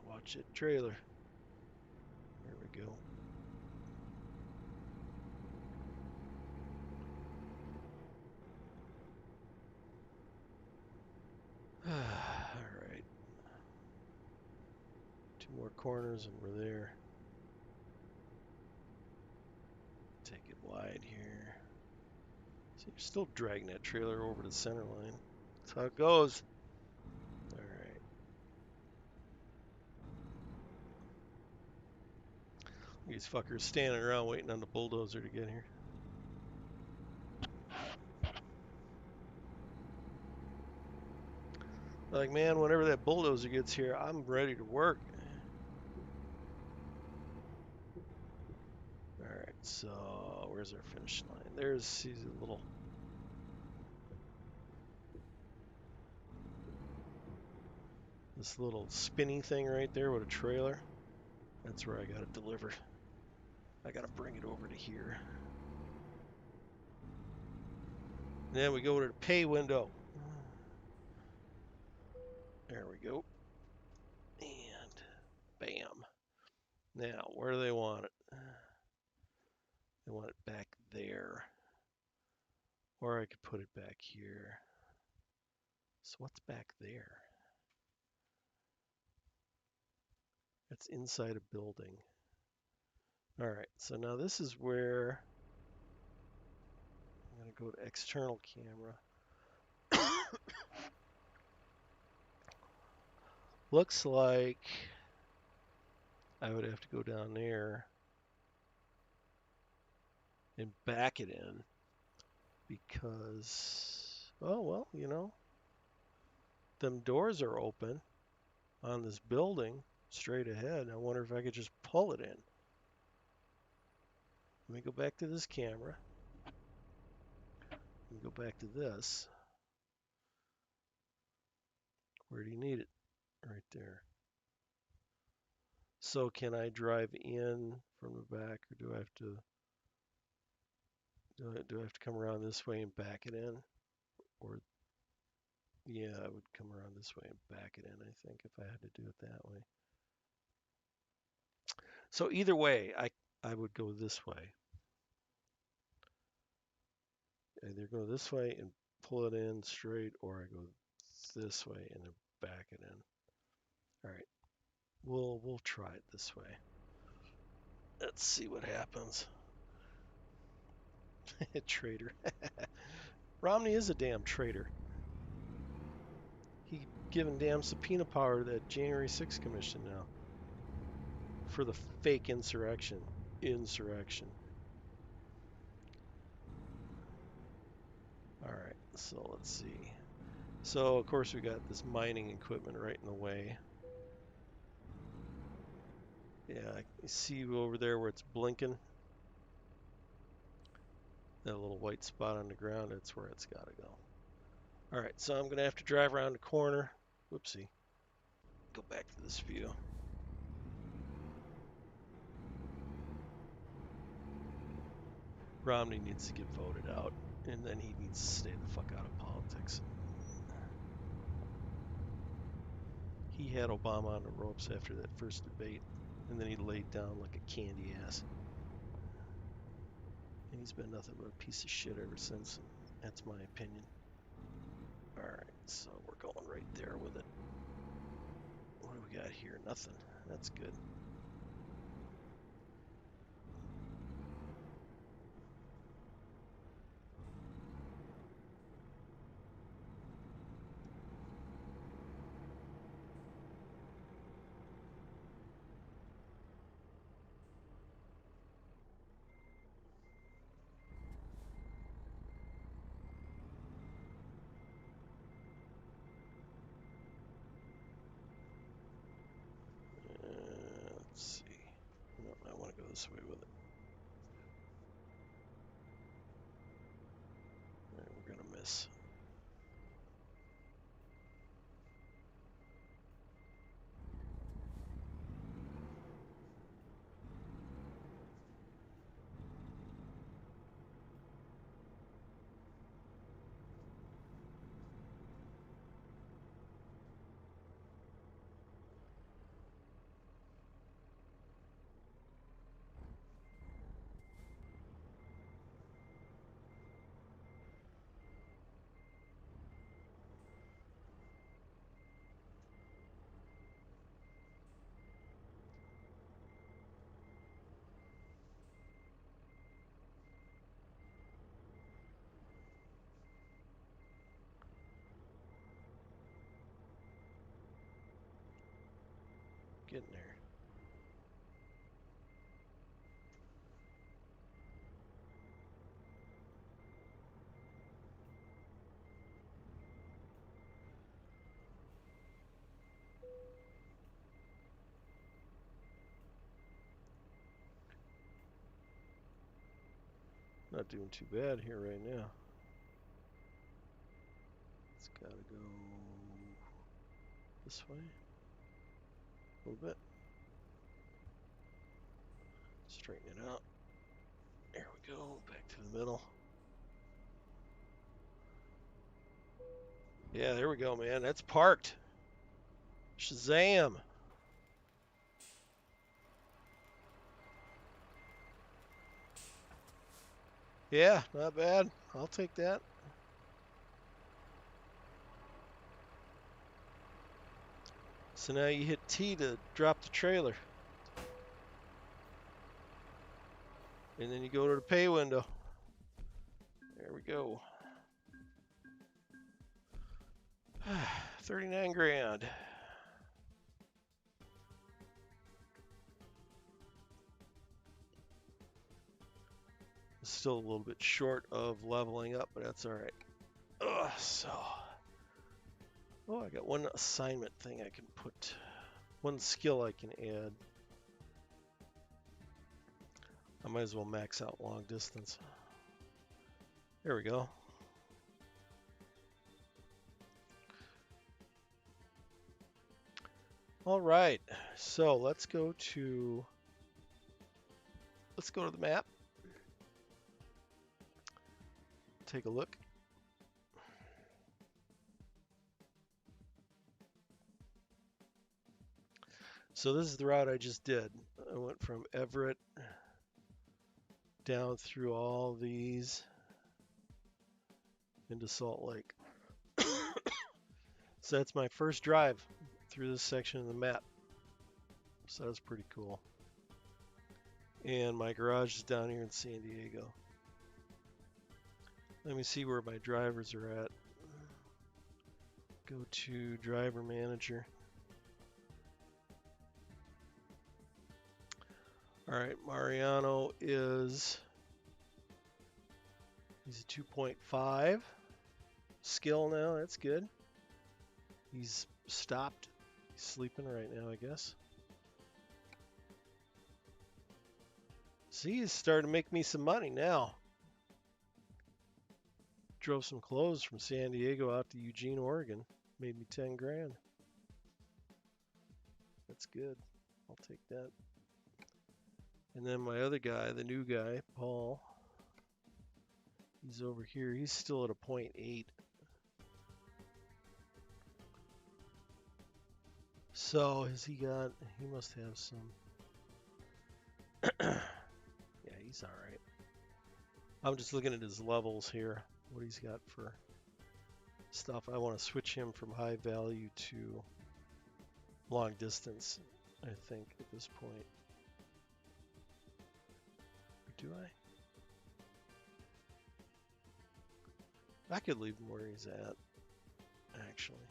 Speaker 1: Watch it, trailer. There we go. Alright. 2 more corners and we're there. Take it wide here. So you're still dragging that trailer over the center line. That's how it goes. Alright. These fuckers standing around waiting on the bulldozer to get here. Like, man, whenever that bulldozer gets here, I'm ready to work. Alright, so where's our finish line? There's a little... This little spinny thing right there with a trailer. That's where I got it delivered. I got to bring it over to here. And then we go to the pay window. There we go. And bam. Now, where do they want it? They want it back there. Or I could put it back here. So what's back there? It's inside a building. All right, so now this is where I'm going to go to external camera. Looks like I would have to go down there and back it in because, oh, well, you know, them doors are open on this building straight ahead. I wonder if I could just pull it in. Let me go back to this camera. Let me go back to this. Where do you need it? Right there. So can I drive in from the back, or do I have to come around this way and back it in? Or yeah, I would come around this way and back it in, I think, if I had to do it that way. So either way, I would go this way. Either go this way and pull it in straight, or I go this way and then back it in. All right, we'll try it this way. Let's see what happens. Traitor. Romney is a damn traitor. He given damn subpoena power to that January 6th commission now for the fake insurrection. All right, so let's see. So of course we got this mining equipment right in the way. Yeah, I see over there where it's blinking. That little white spot on the ground, that's where it's got to go. All right, so I'm going to have to drive around the corner. Whoopsie. Go back to this view. Romney needs to get voted out, and then he needs to stay the fuck out of politics. He had Obama on the ropes after that first debate, and then he laid down like a candy ass. And he's been nothing but a piece of shit ever since. That's my opinion. All right, so we're going right there with it. What do we got here? Nothing. That's good. Go this way with it. All right, we're gonna miss. Getting there. Not doing too bad here right now. It's gotta go this way a little bit. Straighten it out. There we go. Back to the middle. Yeah, there we go, man. That's parked. Shazam. Yeah, not bad. I'll take that. So now you hit T to drop the trailer. And then you go to the pay window. There we go. 39 grand. Still a little bit short of leveling up, but that's all right. Oh, I got one assignment thing I can put, one skill I can add. I might as well max out long distance. There we go. All right, so let's go to the map. Take a look. So this is the route I just did. I went from Everett down through all these into Salt Lake. So that's my first drive through this section of the map. So that's pretty cool. And my garage is down here in San Diego. Let me see where my drivers are at. Go to driver manager. All right, Mariano he's a 2.5 skill now. That's good. He's stopped. He's sleeping right now, I guess. See, he's starting to make me some money now. Drove some clothes from San Diego out to Eugene, Oregon. Made me 10 grand. That's good. I'll take that. And then my other guy, the new guy, Paul, he's over here. He's still at a 0.8. So has he got, he must have some. Yeah, he's all right. I'm just looking at his levels here, what he's got for stuff. I want to switch him from high value to long distance, I think, at this point. Or do I? I could leave him where he's at, actually.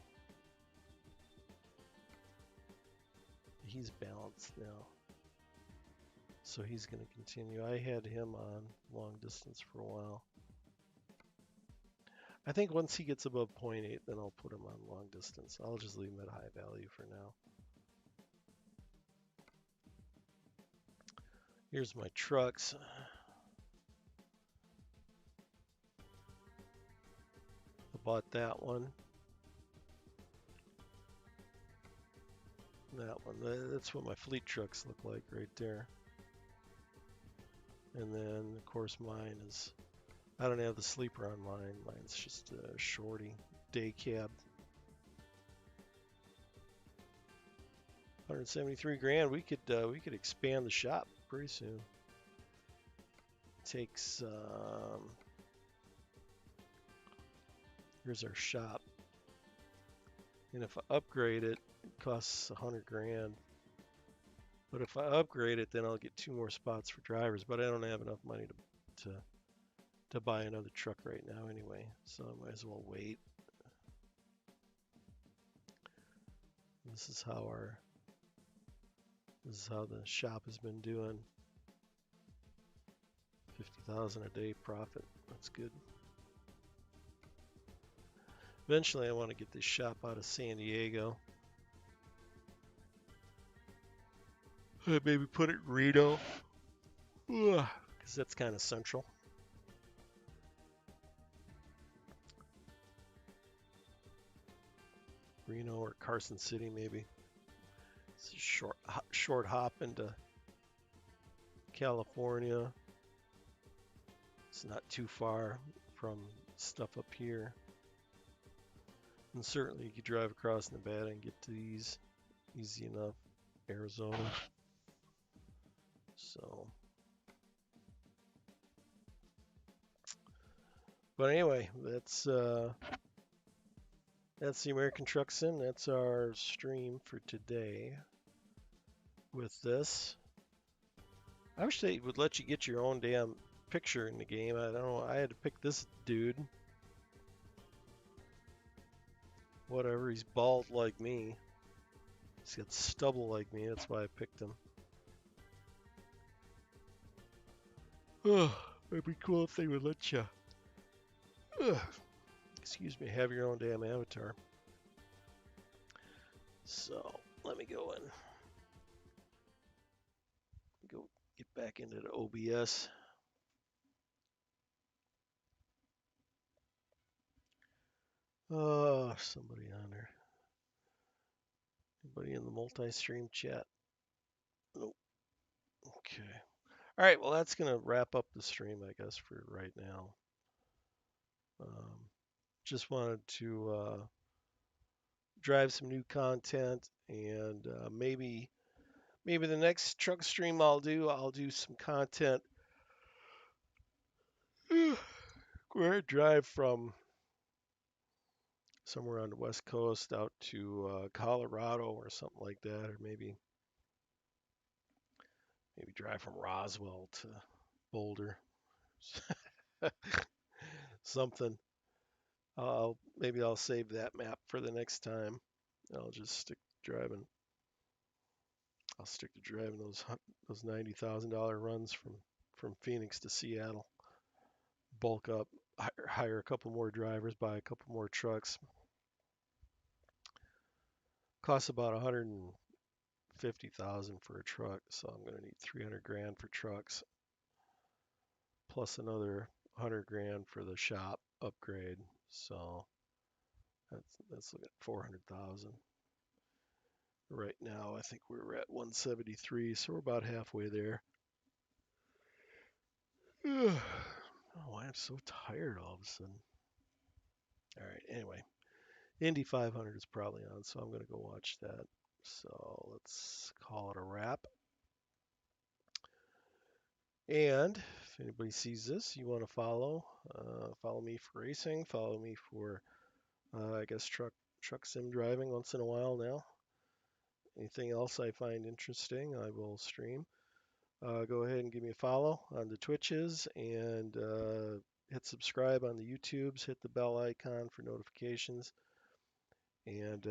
Speaker 1: He's balanced now. So he's going to continue. I had him on long distance for a while. I think once he gets above 0.8, then I'll put him on long distance. I'll just leave him at high value for now. Here's my trucks. I bought that one. That one. That's what my fleet trucks look like right there. And then, of course, mine is, I don't have the sleeper on mine. Mine's just a shorty day cab. 173 grand. We could expand the shop pretty soon. Takes here's our shop, and if I upgrade it, it costs 100 grand. But if I upgrade it, then I'll get 2 more spots for drivers. But I don't have enough money to buy another truck right now anyway, so I might as well wait. This is how the shop has been doing. 50,000 a day profit. That's good. Eventually, I want to get this shop out of San Diego. Maybe put it in Reno, because that's kind of central. Reno or Carson City, maybe. It's a short hop into California. It's not too far from stuff up here. And certainly you could drive across Nevada and get to these easy enough. Arizona. So, but anyway, that's the American Truck Sim. That's our stream for today. With this, I wish they would let you get your own damn picture in the game. I don't know. I had to pick this dude. Whatever. He's bald like me. He's got stubble like me. That's why I picked him. It'd be cool if they would let you. Excuse me. Have your own damn avatar. So let me go and go get back into the OBS. Oh, somebody on there. Anybody in the multi-stream chat? Nope. Okay. All right. Well, that's gonna wrap up the stream, I guess, for right now. Just wanted to drive some new content, and maybe the next truck stream I'll do some content where I drive from somewhere on the West Coast out to Colorado or something like that, or maybe drive from Roswell to Boulder. Something. Maybe I'll save that map for the next time. I'll just stick to driving. I'll stick to driving those $90,000 runs from Phoenix to Seattle. Bulk up, hire a couple more drivers, buy a couple more trucks. Costs about 150,000 for a truck, so I'm gonna need 300 grand for trucks, plus another 100 grand for the shop upgrade. So that's looking at 400,000. Right now, I think we're at 173, so we're about halfway there. Oh, I'm so tired all of a sudden. All right, anyway, Indy 500 is probably on, so I'm going to go watch that. So let's call it a wrap. And if anybody sees this, you want to follow me for racing, follow me for, I guess, truck sim driving once in a while now. Anything else I find interesting, I will stream. Go ahead and give me a follow on the Twitches, and hit subscribe on the YouTubes, hit the bell icon for notifications, and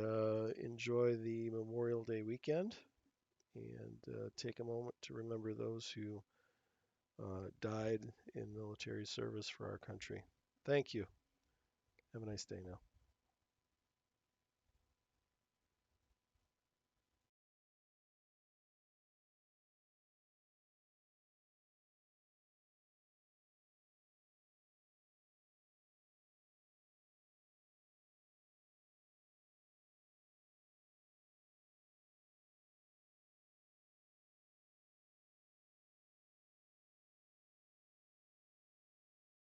Speaker 1: enjoy the Memorial Day weekend, and take a moment to remember those who died in military service for our country. Thank you. Have a nice day now.